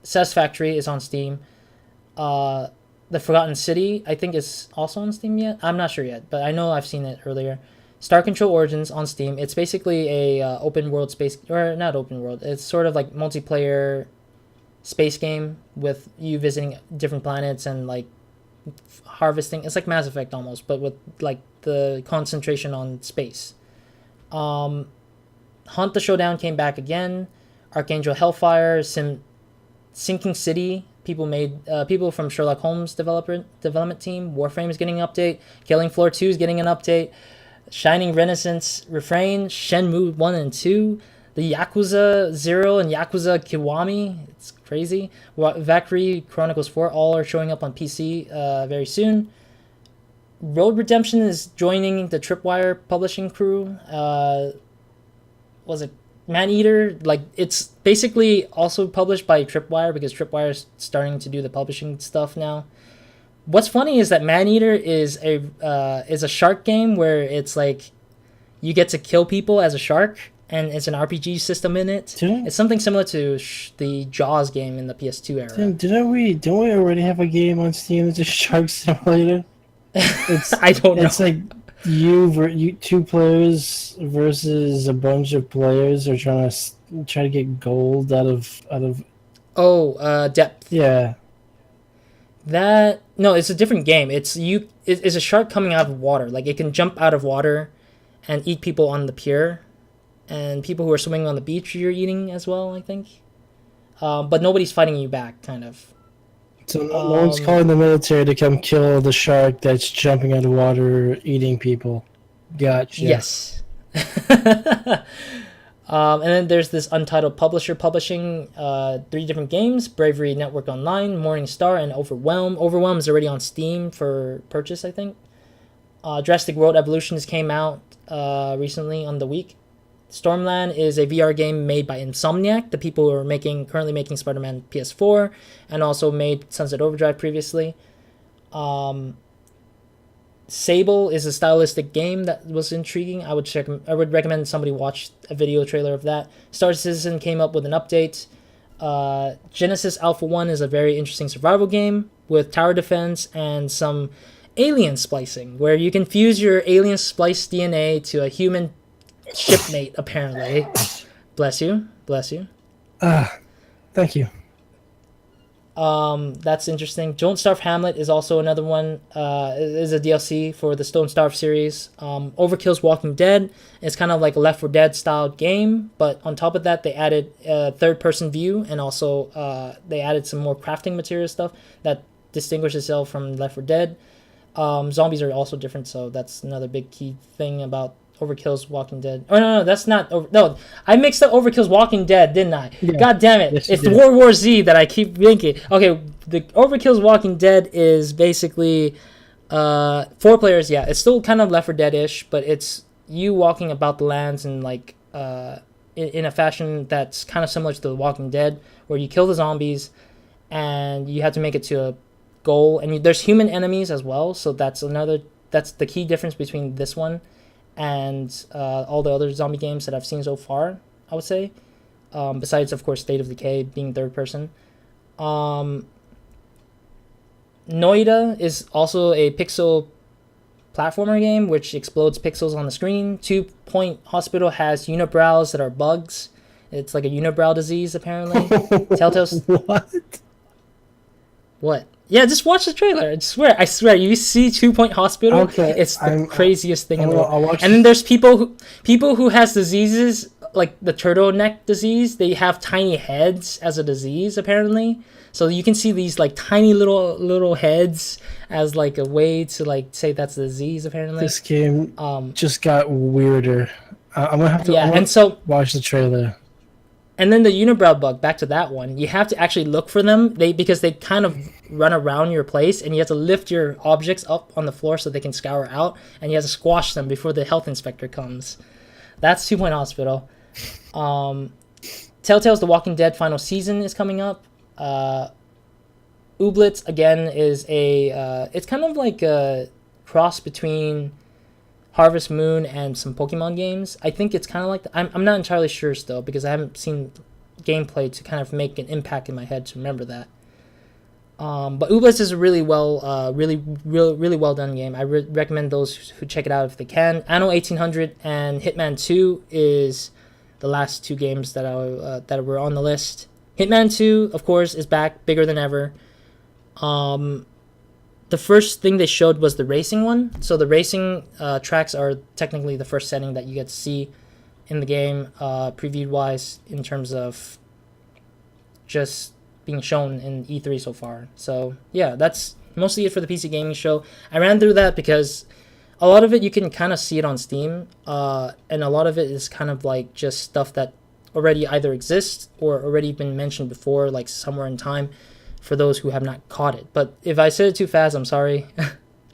Satisfactory is on Steam. The Forgotten City, I think, is also on Steam yet. I'm not sure yet, but I know I've seen it earlier. Star Control Origins on Steam. It's basically a open world space, or not open world. It's sort of like multiplayer space game with you visiting different planets and like harvesting. It's like Mass Effect almost, but with like the concentration on space. Hunt the Showdown came back again. Archangel Hellfire, Sinking City. People from Sherlock Holmes development team. Warframe is getting an update. Killing Floor 2 is getting an update. Shining Renaissance Refrain, Shenmue 1 and 2. The Yakuza 0 and Yakuza Kiwami. It's crazy. Valkyrie Chronicles 4 all are showing up on PC very soon. Road Redemption is joining the Tripwire publishing crew. Was it Maneater? Like, it's basically also published by Tripwire because Tripwire is starting to do the publishing stuff now. What's funny is that Maneater is a shark game where it's like you get to kill people as a shark, and it's an RPG system in it. It's something similar to the Jaws game in the PS2 era. Don't we already have a game on Steam that's a Shark Simulator? I don't know. It's like you 2 players versus a bunch of players are trying to get gold out of. Depth. Yeah. No, it's a different game. It's a shark coming out of water. Like it can jump out of water and eat people on the pier, and people who are swimming on the beach you're eating as well, I think. But nobody's fighting you back, kind of. So no one's calling the military to come kill the shark that's jumping out of water, eating people. Gotcha. Yes. And then there's this untitled publisher publishing 3 different games: Bravery Network Online, Morning Star, and Overwhelm. Overwhelm is already on Steam for purchase, I think. Jurassic World Evolutions came out recently on the week. Stormland is a VR game made by Insomniac, the people who are currently making Spider-Man PS4, and also made Sunset Overdrive previously. Sable is a stylistic game that was intriguing. I would recommend somebody watch a video trailer of that. Star Citizen came up with an update. Genesis Alpha 1 is a very interesting survival game with tower defense and some alien splicing, where you can fuse your alien spliced DNA to a human shipmate, apparently. Bless you. Thank you. That's interesting. Don't Starve Hamlet is also another one. Is a DLC for the Don't Starve series. Overkill's Walking Dead is kind of like a Left 4 Dead style game, but on top of that, they added a third-person view, and also they added some more crafting material stuff that distinguishes itself from Left 4 Dead. Zombies are also different, so that's another big key thing about Overkill's Walking Dead. Oh no, that's not no. I mixed up Overkill's Walking Dead, didn't I? Yeah. God damn it! Yes, it's the World War Z that I keep thinking. Okay, the Overkill's Walking Dead is basically 4 players. Yeah, it's still kind of Left 4 Dead-ish, but it's you walking about the lands and like in a fashion that's kind of similar to The Walking Dead, where you kill the zombies and you have to make it to a goal. And there's human enemies as well, so that's the key difference between this one and all the other zombie games that I've seen so far, I would say. Besides, of course, State of Decay being third person. Noida is also a pixel platformer game which explodes pixels on the screen. 2 Point Hospital has unibrows that are bugs. It's like a unibrow disease, apparently. Telltale's... What? Yeah, just watch the trailer. I swear. You see 2 Point Hospital. Okay, it's the craziest thing in the world. And then there's people who has diseases like the turtleneck disease. They have tiny heads as a disease, apparently. So you can see these like tiny little heads as like a way to like say that's a disease, apparently. This game just got weirder. I'm gonna have to watch the trailer. And then the unibrow bug, back to that one, you have to actually look for them because they kind of run around your place, and you have to lift your objects up on the floor so they can scour out, and you have to squash them before the health inspector comes. That's 2 Point Hospital. Telltale's The Walking Dead final season is coming up. Ooblets, again, is it's kind of like a cross between Harvest Moon and some Pokemon games. I think it's kind of like I'm not entirely sure still because I haven't seen gameplay to kind of make an impact in my head to remember that. But Ooblets is a really well done game. I recommend those who check it out if they can. Anno 1800 and Hitman 2 is the last 2 games that were on the list. Hitman 2, of course, is back, bigger than ever. The first thing they showed was the racing one. So the racing tracks are technically the first setting that you get to see in the game, preview-wise, in terms of just being shown in E3 so far. So yeah, that's mostly it for the PC gaming show. I ran through that because a lot of it you can kind of see it on Steam, and a lot of it is kind of like just stuff that already either exists or already been mentioned before, like somewhere in time, for those who have not caught it. But if I said it too fast, I'm sorry.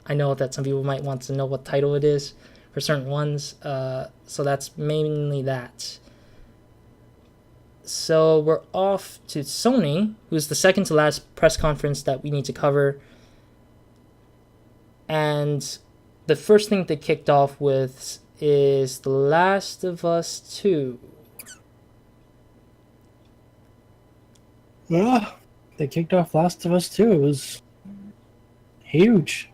I know that some people might want to know what title it is for certain ones, so that's mainly that. So we're off to Sony, who's the second to last press conference that we need to cover. And the first thing they kicked off with is The Last of Us 2. Yeah, they kicked off Last of Us 2. It was huge.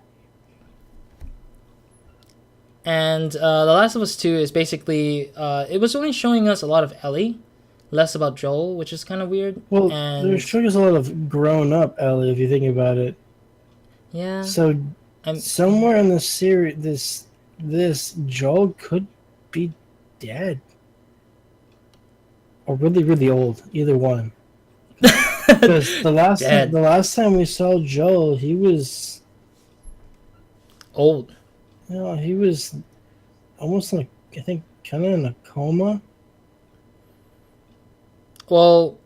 And The Last of Us 2 is basically, it was only showing us a lot of Ellie, less about Joel, which is kind of weird. Well, they're showing us a lot of grown-up Ellie, if you think about it. Yeah. So somewhere in the series, this Joel could be dead. Or really, really old. Either one. Because Dead. the last time we saw Joel, he was, Old. he was almost like, I think, kind of in a coma. Well,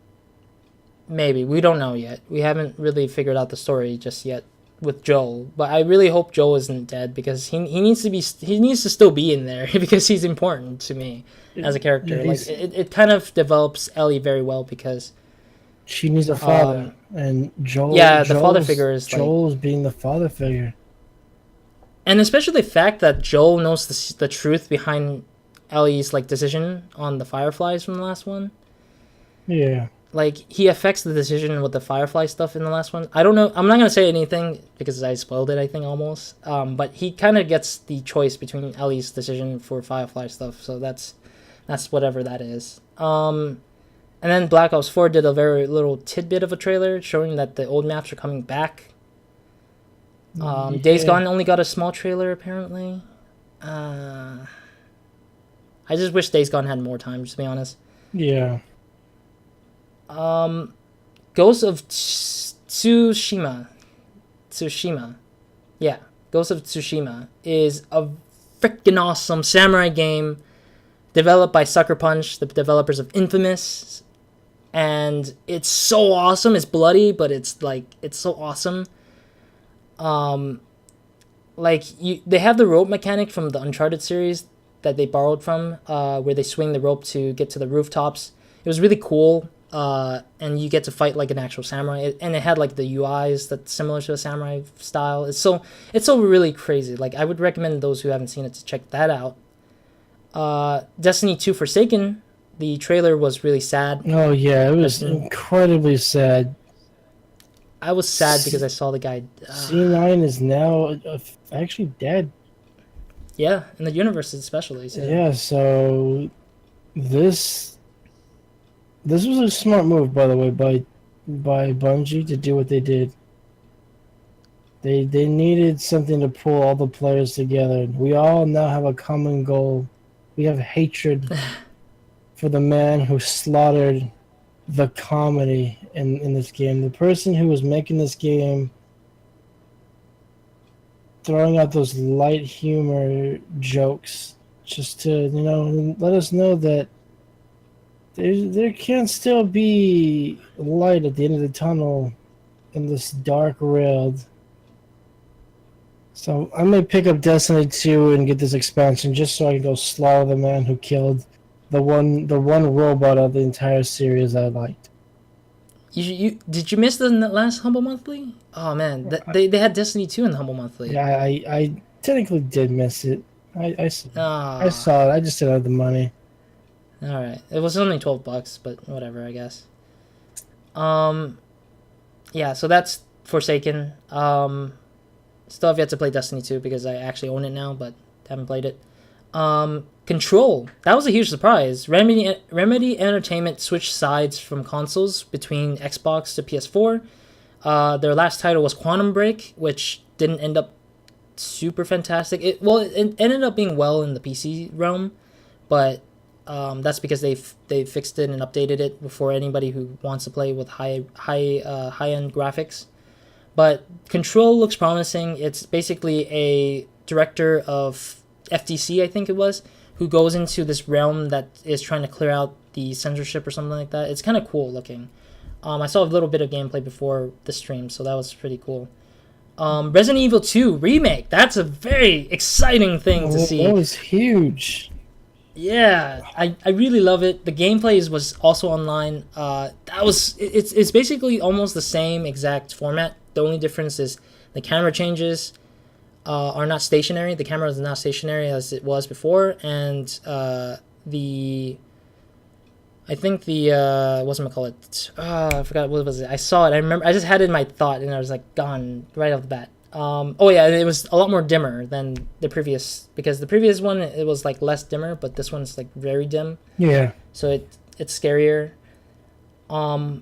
maybe. We don't know yet. We haven't really figured out the story just yet with Joel. But I really hope Joel isn't dead because he needs to still be in there because he's important to me as a character. Yeah, Like it kind of develops Ellie very well because she needs a father, and the father figure is Joel's being the father figure. And especially the fact that Joel knows the truth behind Ellie's like decision on the Fireflies from the last one. Yeah. Like he affects the decision with the Firefly stuff in the last one. I don't know. I'm not gonna say anything because I spoiled it. I think almost. But he kind of gets the choice between Ellie's decision for Firefly stuff. So that's whatever that is. And then Black Ops 4 did a very little tidbit of a trailer showing that the old maps are coming back. Days Gone only got a small trailer apparently. I just wish Days Gone had more time, to be honest. Yeah. Ghost of Tsushima. Yeah. Ghost of Tsushima is a freaking awesome samurai game developed by Sucker Punch, the developers of Infamous. And it's so awesome. It's bloody, but it's so awesome. They have the rope mechanic from the Uncharted series that they borrowed from, where they swing the rope to get to the rooftops. It was really cool. And you get to fight like an actual samurai, and it had like the UIs that's similar to a samurai style. It's so really crazy. Like I would recommend those who haven't seen it to check that out. Destiny 2 Forsaken, the trailer was really sad. Oh yeah, it was incredibly sad. I was sad because I saw the guy. C9 is now actually dead. Yeah, in the universe especially. So. Yeah, so this was a smart move, by the way, by Bungie to do what they did. They needed something to pull all the players together. We all now have a common goal. We have hatred for the man who slaughtered the comedy in this game. The person who was making this game, throwing out those light humor jokes just to, let us know that there can still be light at the end of the tunnel in this dark world. So I may pick up Destiny 2 and get this expansion just so I can go slaughter the man who killed the one robot of the entire series I liked. You did you miss the last Humble Monthly? Oh man, they had Destiny 2 in the Humble Monthly. Yeah, I technically did miss it. I saw it. I just didn't have the money. All right, it was only $12, but whatever, I guess. Yeah, so that's Forsaken. Still have yet to play Destiny 2 because I actually own it now, but haven't played it. Control. That was a huge surprise. Remedy Entertainment switched sides from consoles between Xbox to PS4. Their last title was Quantum Break, which didn't end up super fantastic. It ended up being well in the PC realm, but that's because they fixed it and updated it before anybody who wants to play with high end graphics. But Control looks promising. It's basically a director of FTC, I think it was, who goes into this realm that is trying to clear out the censorship or something like that. It's kind of cool looking. I saw a little bit of gameplay before the stream, so that was pretty cool. Resident Evil 2 Remake. That's a very exciting thing to see. That was huge. Yeah, I really love it. The gameplay was also online. It's basically almost the same exact format. The only difference is the camera changes are not stationary. The camera is not stationary as it was before, and I think I forgot what was it. I saw it. I remember. I just had it in my thought, and I was like gone right off the bat. It was a lot more dimmer than the previous, because the previous one it was like less dimmer, but this one's like very dim. Yeah. So it's scarier. A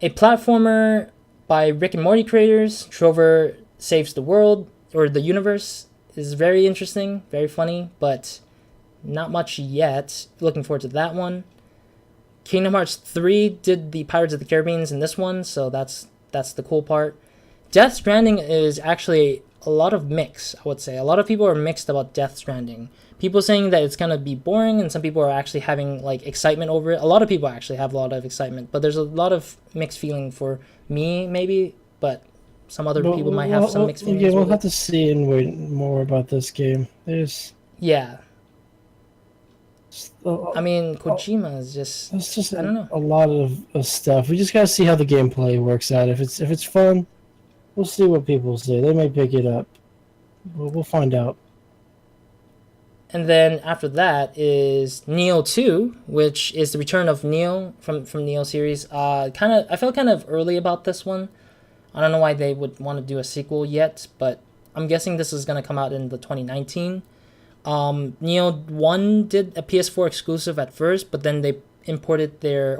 platformer by Rick and Morty creators, Trover Saves the World or the Universe, is very interesting, very funny, but not much yet. Looking forward to that one. Kingdom Hearts 3 did the Pirates of the Caribbean's in this one, so that's the cool part. Death Stranding is actually a lot of mix, I would say. A lot of people are mixed about Death Stranding. People saying that it's gonna be boring, and some people are actually having like excitement over it. A lot of people actually have a lot of excitement, but there's a lot of mixed feeling for me, maybe, but some other people might have some mixed feelings. Yeah, we'll have to see and wait more about this game. There's yeah. I mean, Kojima is just. It's just I don't know. a lot of stuff. We just gotta see how the gameplay works out. If it's fun, we'll see what people say. They may pick it up. We'll find out. And then after that is Neo 2, which is the return of Neo from Neo series. I felt kind of early about this one. I don't know why they would want to do a sequel yet, but I'm guessing this is going to come out in the 2019. Neo 1 did a PS4 exclusive at first, but then they ported their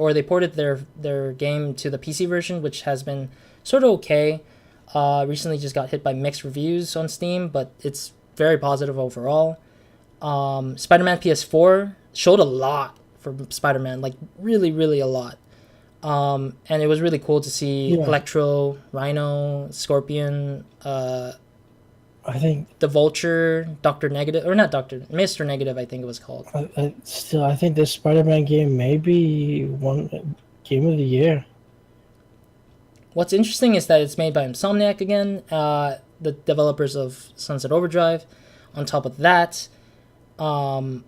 game to the PC version, which has been sort of okay. Recently just got hit by mixed reviews on Steam, but it's very positive overall. Spider-Man PS4 showed a lot for Spider-Man, like really, really a lot. And it was really cool to see Electro, Rhino, Scorpion, I think the Vulture, Doctor Negative, or not Doctor, Mr. Negative, I think it was called. I think this Spider-Man game may be one game of the year. What's interesting is that it's made by Insomniac again, the developers of Sunset Overdrive. On top of that, the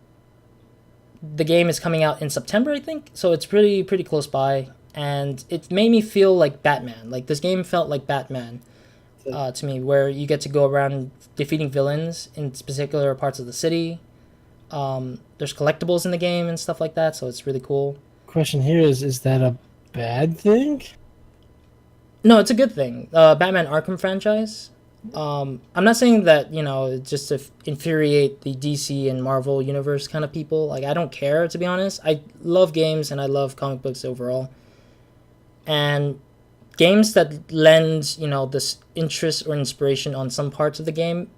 game is coming out in September, I think, so it's pretty close by, and it made me feel like Batman. Like this game felt like Batman to me, where you get to go around defeating villains in particular parts of the city. There's collectibles in the game and stuff like that, so it's really cool. Question here is that a bad thing? No, it's a good thing. Batman Arkham franchise. I'm not saying that, just to infuriate the DC and Marvel universe kind of people. Like, I don't care, to be honest. I love games and I love comic books overall. And games that lend, this interest or inspiration on some parts of the game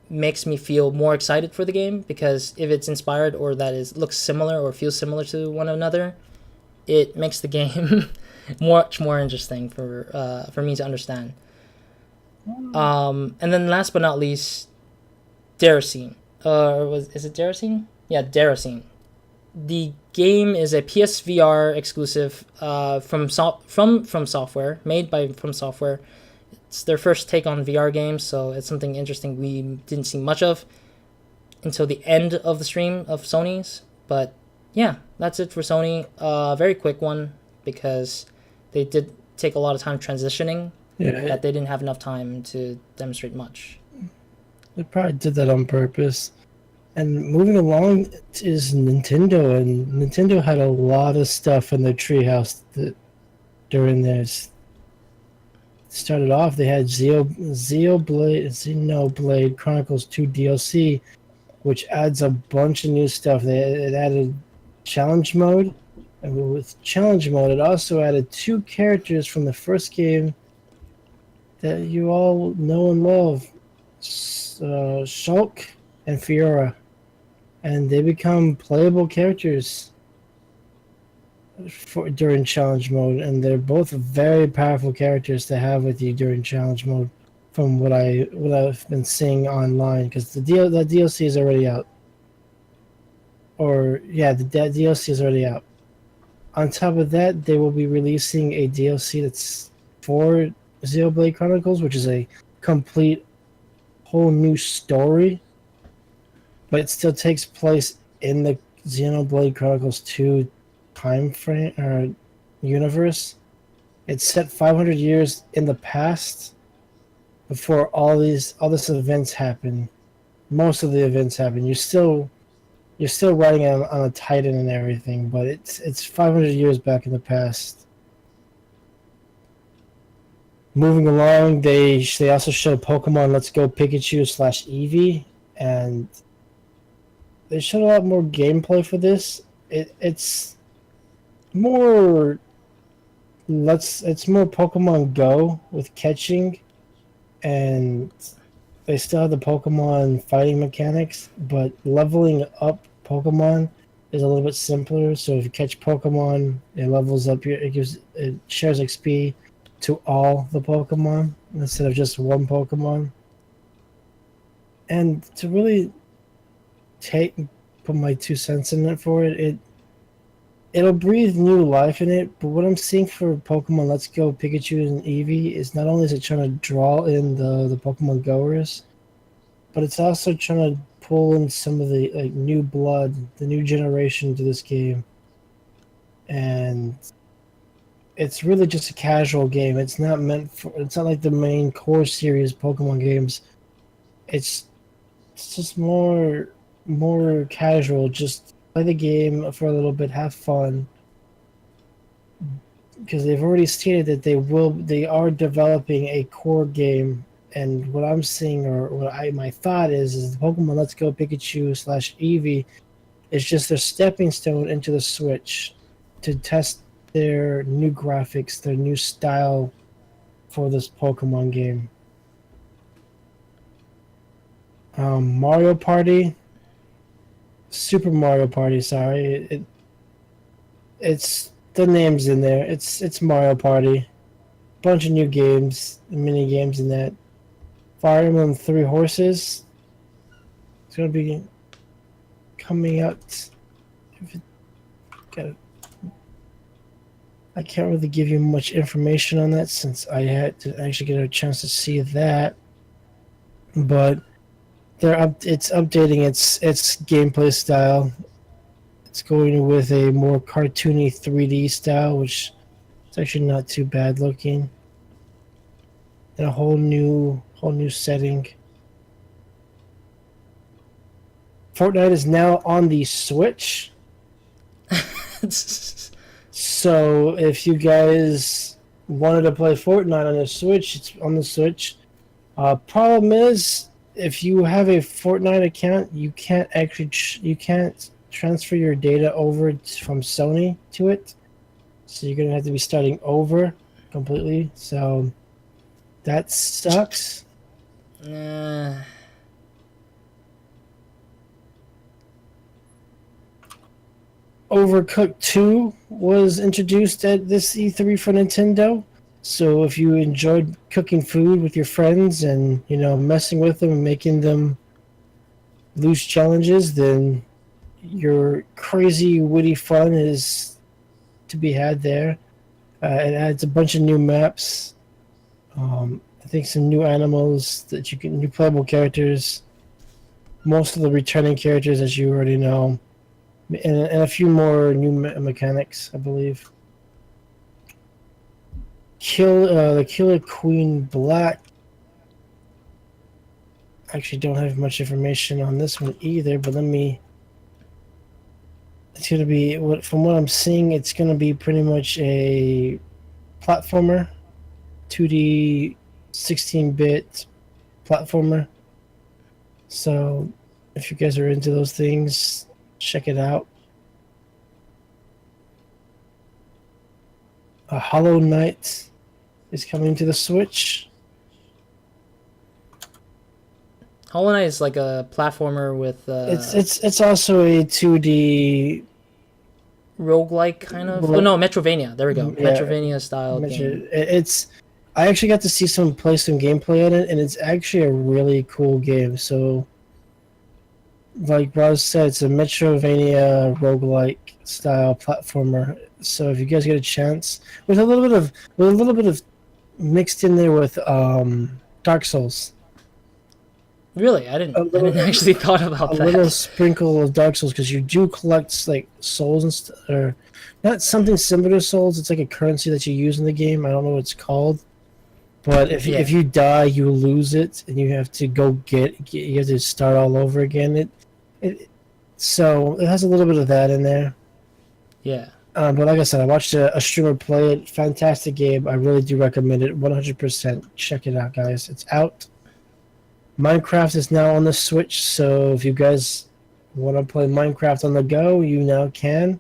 makes me feel more excited for the game, because if it's inspired or looks similar or feels similar to one another, it makes the game much more interesting for me to understand. And then last but not least, Deracine. Is it Deracine? Yeah, Deracine. The game is a PSVR exclusive from Software, made by From Software. It's their first take on VR games, so it's something interesting we didn't see much of until the end of the stream of Sony's. But yeah, that's it for Sony. Very quick one, because they did take a lot of time transitioning. That they didn't have enough time to demonstrate much. They probably did that on purpose. And moving along is Nintendo, and Nintendo had a lot of stuff in their treehouse during their. Started off, they had Xenoblade Chronicles 2 DLC, which adds a bunch of new stuff. It added challenge mode, and with challenge mode, it also added 2 characters from the first game that you all know and love, Shulk and Fiora, and they become playable characters during challenge mode, and they're both very powerful characters to have with you during challenge mode, from what I've been seeing online, because the DLC is already out. The DLC is already out. On top of that, they will be releasing a DLC that's for Xenoblade Chronicles, which is a complete whole new story, but it still takes place in the Xenoblade Chronicles 2 time frame or universe. It's set 500 years in the past before all this events happen. Most of the events happen. You're still riding on a Titan and everything, but it's 500 years back in the past. Moving along, they also showed Pokemon Let's Go Pikachu / Eevee, and they showed a lot more gameplay for this. It's more Pokemon Go with catching, and they still have the Pokemon fighting mechanics, but leveling up Pokemon is a little bit simpler. So if you catch Pokemon, it levels up your it shares XP to all the Pokemon instead of just one Pokemon. And to really put my 2 cents in it for it'll breathe new life in it. But what I'm seeing for Pokemon Let's Go Pikachu and Eevee is not only is it trying to draw in the Pokemon goers, but it's also trying to pull in some of the new blood, the new generation to this game. And it's really just a casual game. It's not like the main core series Pokemon games. It's just more casual. Just play the game for a little bit, have fun. Because they've already stated that they are developing a core game. And what I'm seeing, my thought is the Pokemon Let's Go Pikachu / Eevee is just their stepping stone into the Switch to test their new graphics, their new style for this Pokemon game. Mario Party, Super Mario Party. Sorry, it's the name's in there. It's Mario Party. Bunch of new games, mini games in that. Fire Emblem Three Horses. It's gonna be coming out. I can't really give you much information on that since I had to actually get a chance to see that. But it's updating its gameplay style. It's going with a more cartoony 3D style, which is actually not too bad looking. And a whole new setting. Fortnite is now on the Switch. So if you guys wanted to play Fortnite on the Switch, it's on the Switch. Problem is, if you have a Fortnite account, you can't transfer your data over from Sony to it. So you're gonna have to be starting over completely. So that sucks. Overcooked 2 was introduced at this E3 for Nintendo. So if you enjoyed cooking food with your friends and, messing with them and making them lose challenges, then your crazy, witty fun is to be had there. It adds a bunch of new maps. I think some new animals new playable characters. Most of the returning characters, as you already know. And a few more new mechanics, I believe. The Killer Queen Black. Actually, don't have much information on this one either, but it's gonna be from what I'm seeing, it's gonna be pretty much a platformer, 2D, 16-bit platformer. So, if you guys are into those things, check it out. Hollow Knight is coming to the Switch. Hollow Knight is like a platformer with. It's also a 2D roguelike kind of. Oh no, Metrovania. There we go. Yeah, Metrovania style game. I actually got to see play some gameplay on it, and it's actually a really cool game. So, like Roz said, it's a Metrovania roguelike style platformer. So if you guys get a chance, with a little bit of mixed in there with Dark Souls. Really, I didn't actually thought about that. A little sprinkle of Dark Souls, because you do collect like souls and or not something similar to souls. It's like a currency that you use in the game. I don't know what it's called, but if you die, you lose it, and you have to you have to start all over again. So it has a little bit of that in there. Yeah. But like I said, I watched a streamer play it. Fantastic game. I really do recommend it. 100%. Check it out, guys. It's out. Minecraft is now on the Switch, so if you guys want to play Minecraft on the go, you now can.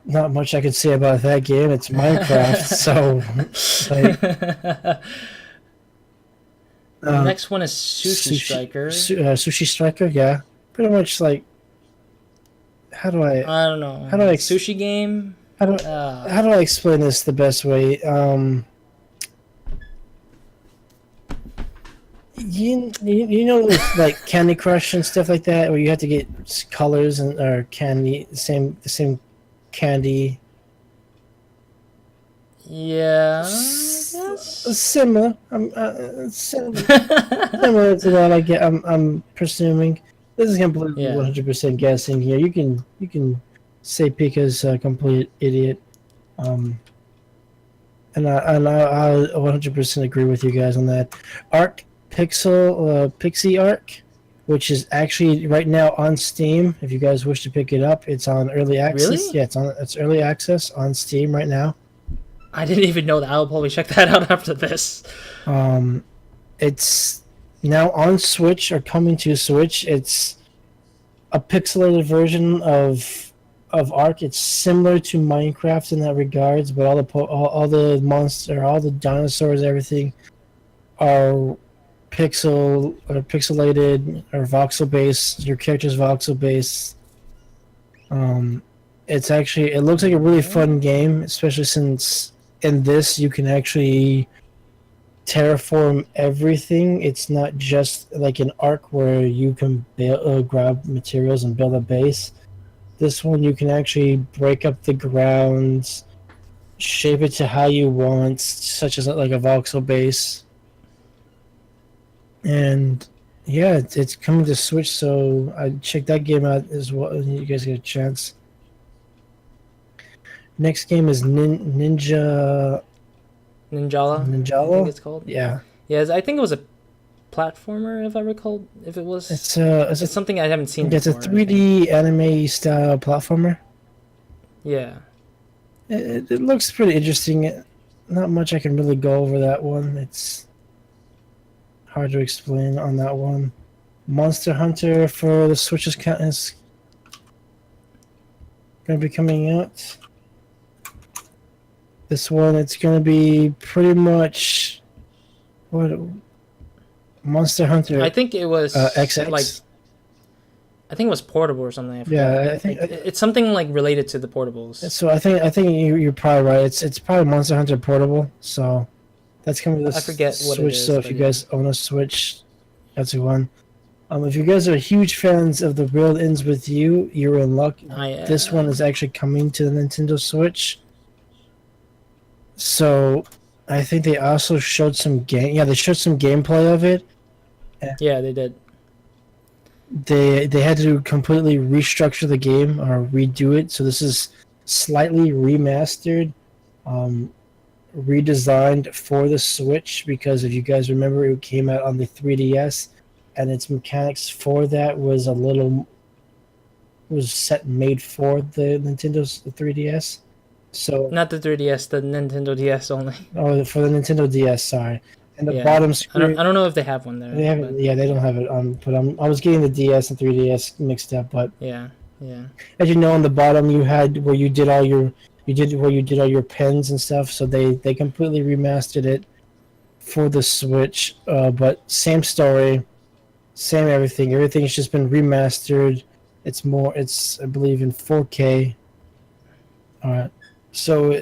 Not much I could say about that game. It's Minecraft, so... The next one is Sushi Striker. Sushi Striker, yeah. pretty much like how do I I don't know. how do I Sushi game. how do how do I explain this the best way? You know like Candy Crush and stuff like that, where you have to get colors and or candy the same candy. Yeah. Similar. Similar to that. I'm presuming. This is completely 100% guessing here. You can say Pika's a complete idiot. And I 100% agree with you guys on that. Pixie Arc, which is actually right now on Steam. If you guys wish to pick it up, it's on early access. Really? Yeah, it's early access on Steam right now. I didn't even know that. I'll probably check that out after this. It's now on Switch or coming to Switch. It's a pixelated version of Ark. It's similar to Minecraft in that regards, but all the monster, all the dinosaurs, everything are pixelated or voxel based. Your character's voxel based. It looks like a really fun game, especially since in this you can actually terraform everything. It's not just like an Ark where you can grab materials and build a base. This one you can actually break up the grounds, shape it to how you want, such as like a voxel base. And yeah, it's coming to Switch, so I check that game out as well. You guys get a chance. Next game is Ninjala. I think it's called. Yeah. Yeah, I think it was a platformer, if I recall. If it was, it's something I haven't seen. It's before, a 3D anime style platformer. Yeah. It looks pretty interesting. Not much I can really go over that one. It's hard to explain on that one. Monster Hunter for the Switch is going to be coming out. This one, it's going to be pretty much what Monster Hunter. I think it was XX. like. I think it was portable or something. Yeah, I think it's something like related to the portables. So I think you're probably right. It's probably Monster Hunter Portable. So that's coming to the I forget what Switch. it is, so if you guys own a Switch, that's the one. If you guys are huge fans of The World Ends With You, you're in luck. This one is actually coming to the Nintendo Switch. So I think they also showed some game. Yeah, they showed some gameplay of it. Yeah, they did. They had to completely restructure the game or redo it. So this is slightly remastered, redesigned for the Switch, because if you guys remember, it came out on the 3DS, and its mechanics for that was made for the Nintendo's 3DS. So not the 3DS, the Nintendo DS only. Oh, for the Nintendo DS, sorry. And the bottom screen. I don't know if they have one there. They haven't. Yeah, they don't have it. But I was getting the DS and 3DS mixed up. But yeah. As you know, on the bottom you had where you did all your pens and stuff. So they completely remastered it for the Switch. But same story, same everything. Everything's just been remastered. It's I believe in 4K. All right. So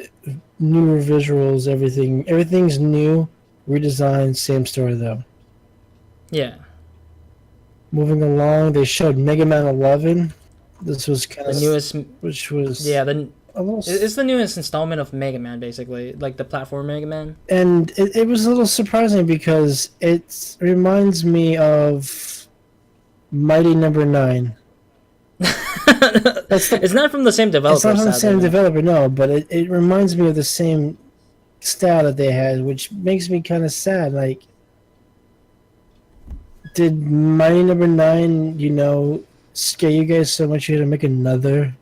newer visuals, everything's new, redesigned, same story though. Yeah. Moving along, they showed Mega Man 11. This was kind of the newest, which was it's the newest installment of Mega Man, basically, like the platform Mega Man. And it was a little surprising because it reminds me of Mighty Number 9. It's not from the same developer. It's not from the same developer, no, but it reminds me of the same style that they had, which makes me kind of sad. Like, did Mighty Number 9, scare you guys so much you had to make another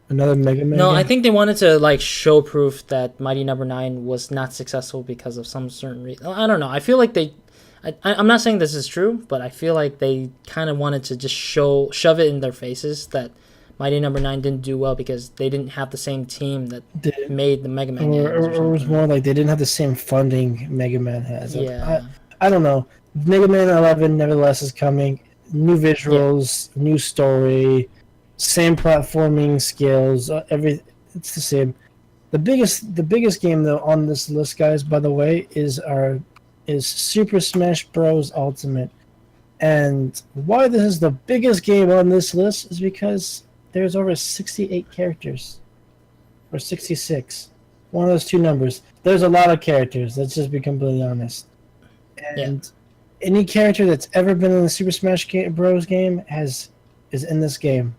Mega Man? No, game? I think they wanted to like show proof that Mighty Number 9 was not successful because of some certain reason. I don't know. I feel like I'm not saying this is true, but I feel like they kind of wanted to just shove it in their faces that Mighty Number 9 didn't do well because they didn't have the same team that made the Mega Man games. Or it was more like they didn't have the same funding Mega Man has. Yeah. I don't know. Mega Man 11 nevertheless is coming. new Yeah. visuals, new story, same platforming skills. It's the same. The biggest game though on this list, guys, by the way, is Super Smash Bros. Ultimate. And why this is the biggest game on this list is because there's over 68 characters or 66. One of those two numbers. There's a lot of characters. Let's just be completely honest. Yeah. And any character that's ever been in the Super Smash Bros. Game is in this game.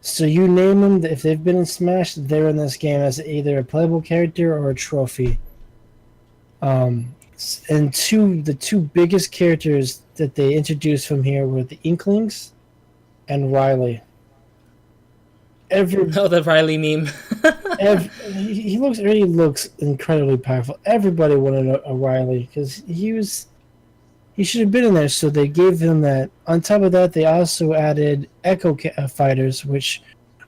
So you name them, if they've been in Smash, they're in this game as either a playable character or a trophy. And the two biggest characters that they introduced from here were the Inklings and Riley. Oh, the Riley meme. He looks incredibly powerful. Everybody wanted a Riley because he should have been in there. So they gave him that. On top of that, they also added Echo Fighters, which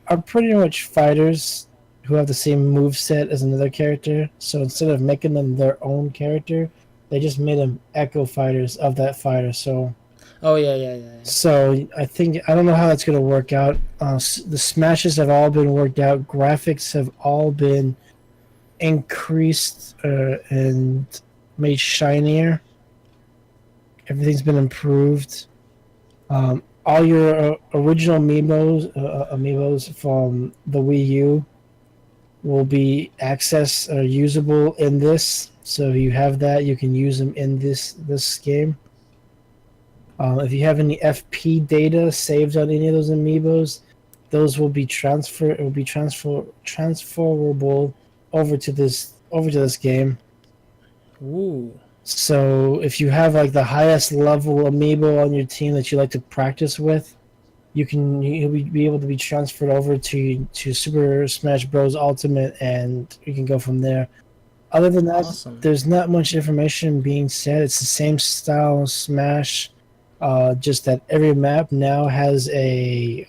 are pretty much fighters who have the same move set as another character. So instead of making them their own character, they just made them Echo Fighters of that fighter. Oh yeah. So I don't know how that's going to work out. The smashes have all been worked out. Graphics have all been increased and made shinier. Everything's been improved. All your original amiibos from the Wii U will be usable in this. So if you have that, you can use them in this game. If you have any FP data saved on any of those amiibos, those will be transferable over to this game. Ooh. So if you have like the highest level amiibo on your team that you like to practice with, you'll be able to be transferred over to Super Smash Bros. Ultimate, and you can go from there. Other than that, Awesome. there's not much information being said. It's the same style of Smash. Just that every map now has a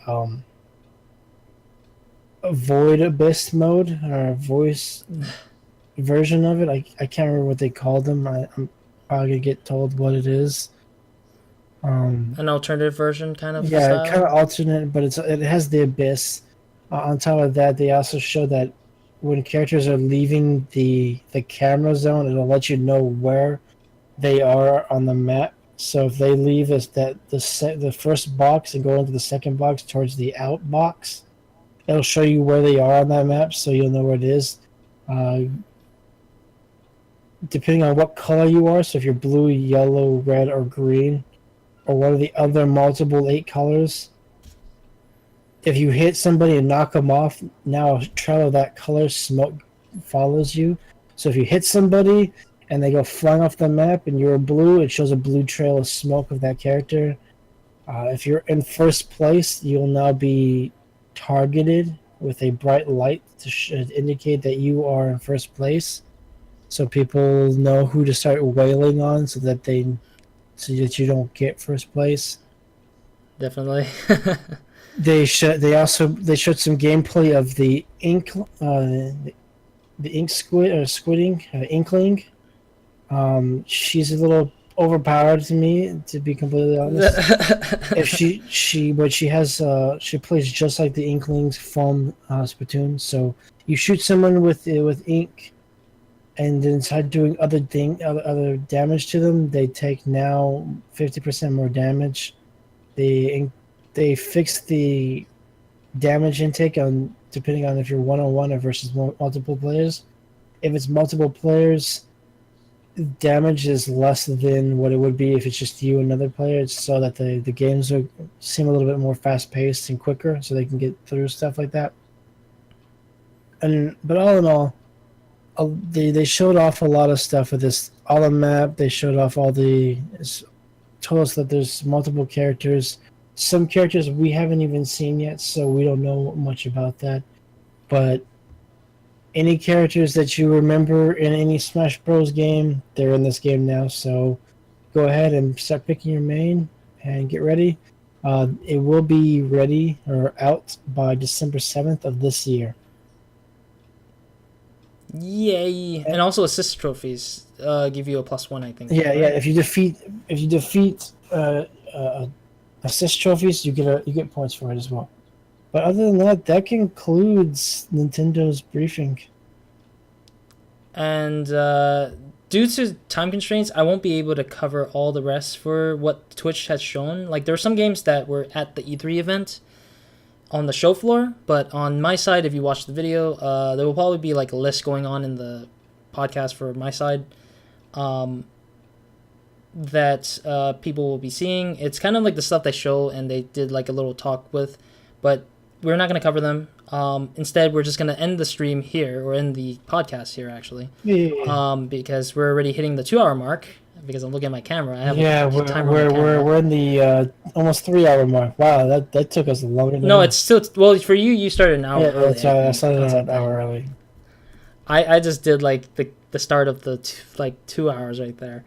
void abyss mode or a voice version of it. I can't remember what they called them. I'm probably gonna get told what it is. An alternative version, kind of Yeah, style. kind of alternate, but it has the abyss. On top of that, they also show that when characters are leaving the camera zone, it'll let you know where they are on the map. So if they leave the first box and go into the second box towards the out box, it'll show you where they are on that map, so you'll know where it is. Depending on what color you are, so if you're blue, yellow, red, or green, or one of the other multiple 8 colors, if you hit somebody and knock them off, now a trail of that color smoke follows you. So if you hit somebody and they go flying off the map and you're blue, it shows a blue trail of smoke of that character. If you're in first place, you'll now be targeted with a bright light to indicate that you are in first place, so people know who to start wailing on, so that you don't get first place. Definitely. They showed some gameplay of the ink squid or squidding inkling. She's a little overpowered to me, to be completely honest. If she plays just like the Inklings from Splatoon. So you shoot someone with ink, and then start doing other damage to them. They take now 50% more damage. They fixed the damage intake on depending on if you're 1-on-1 or versus multiple players. If it's multiple players, damage is less than what it would be if it's just you and another player. It's so that the games seem a little bit more fast paced and quicker, so they can get through stuff like that. But all in all, they showed off a lot of stuff with this on the map. They showed off told us that there's multiple characters. Some characters we haven't even seen yet, so we don't know much about that. But any characters that you remember in any Smash Bros. Game, they're in this game now. So go ahead and start picking your main and get ready. It will be ready or out by December 7th of this year. Yay! And also assist trophies give you a +1, I think. Yeah, right? yeah. If you defeat assist trophies, you get points for it as well. But other than that, that concludes Nintendo's briefing. And due to time constraints, I won't be able to cover all the rest for what Twitch has shown. Like, there are some games that were at the E3 event on the show floor, but on my side, if you watch the video, there will probably be like a list going on in the podcast for my side that people will be seeing. It's kind of like the stuff they show and they did like a little talk with, but we're not going to cover them. Instead, we're just going to end the stream here, or end the podcast here, actually. Yeah. Because we're already hitting the 2 hour mark. Because I'm looking at my camera. I have we're in the almost 3 hour mark. Wow, that took us longer. No, it's still for you. You started an hour early. That's right. I started an hour early. I just did like the start of the 2 hours right there,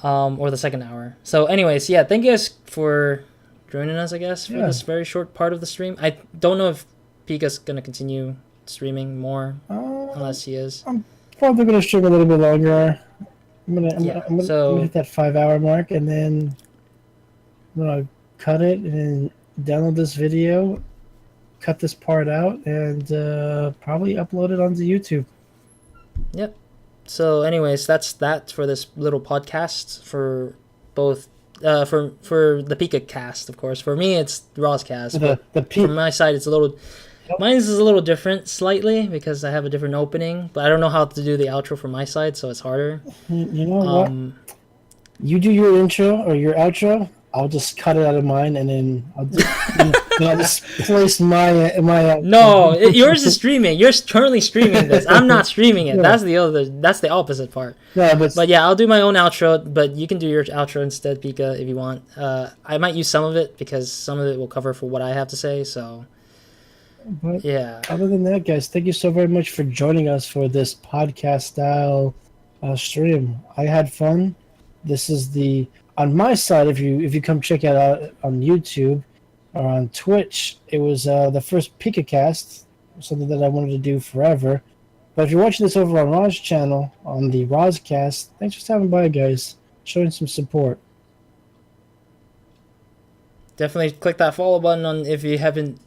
or the second hour. So, anyways, yeah, thank you guys for joining us. I guess for this very short part of the stream. I don't know if Pika's gonna continue streaming more, unless he is. I'm probably gonna stream a little bit longer. I'm gonna hit that 5 hour mark, and then I'm gonna cut it and download this video, cut this part out, and probably upload it onto YouTube. Yep. So, anyways, that's that for this little podcast for both. For the Pika cast, of course. For me, it's the RozCast. From my side, it's a little. Mine is a little different, slightly, because I have a different opening. But I don't know how to do the outro from my side, so it's harder. You know what? You do your intro or your outro. I'll just cut it out of mine, and then I'll just place my. No, yours is streaming. You're currently streaming this. I'm not streaming it. Yeah. That's the opposite part. Yeah, but yeah, I'll do my own outro. But you can do your outro instead, Pika, if you want. I might use some of it because some of it will cover for what I have to say. So. But yeah. Other than that, guys, thank you so very much for joining us for this podcast style stream. I had fun. This is on my side. If you come check it out on YouTube or on Twitch, it was the first PikaCast, something that I wanted to do forever. But if you're watching this over on Roz's channel on the RozCast, thanks for stopping by, guys. Showing some support. Definitely click that follow button on if you haven't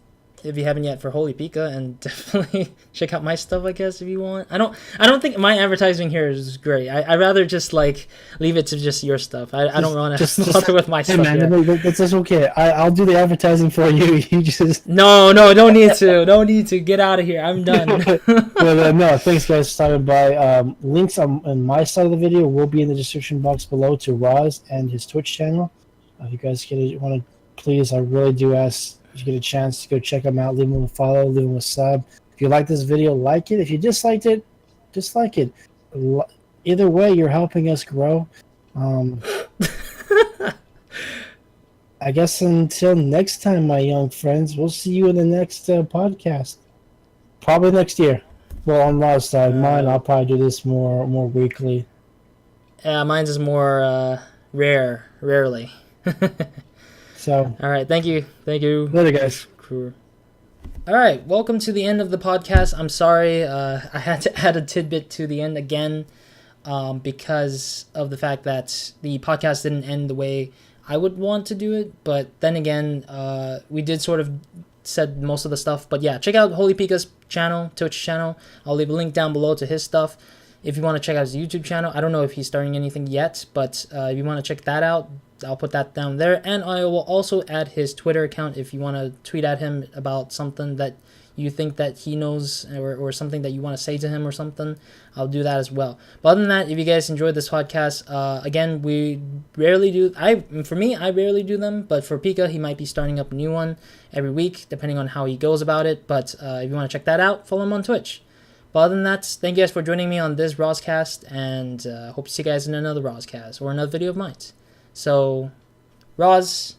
yet for HolyPika, and definitely check out my stuff, I guess, if you want. I don't think my advertising here is great. I'd rather just like leave it to just your stuff. I don't want to bother with my stuff. Man, that's just okay. I'll do the advertising for you. You just no, don't need to get out of here. I'm done. No, thanks guys for stopping by. Links on my side of the video will be in the description box below to Roz and his Twitch channel. If you guys want to, please, I really do ask. If you get a chance to go check them out, leave them a follow, leave them a sub. If you like this video, like it. If you disliked it, dislike it. Either way, you're helping us grow. I guess until next time, my young friends, we'll see you in the next podcast. Probably next year. Well, on Roz's side, mine, I'll probably do this more weekly. Yeah, mine's is more rarely. So, all right, thank you. Later, guys. All right, welcome to the end of the podcast. I'm sorry, I had to add a tidbit to the end again, because of the fact that the podcast didn't end the way I would want to do it. But then again, we did sort of said most of the stuff. But yeah, check out HolyPika's channel, Twitch channel. I'll leave a link down below to his stuff. If you want to check out his YouTube channel, I don't know if he's starting anything yet, but if you want to check that out, I'll put that down there. And I will also add his Twitter account if you want to tweet at him about something that you think that he knows, or something that you want to say to him or something. I'll do that as well. But other than that, if you guys enjoyed this podcast, again, we rarely do. For me, I rarely do them. But for Pika, he might be starting up a new one every week, depending on how he goes about it. But if you want to check that out, follow him on Twitch. But other than that, thank you guys for joining me on this RozCast, and hope to see you guys in another RozCast or another video of mine. So, Roz,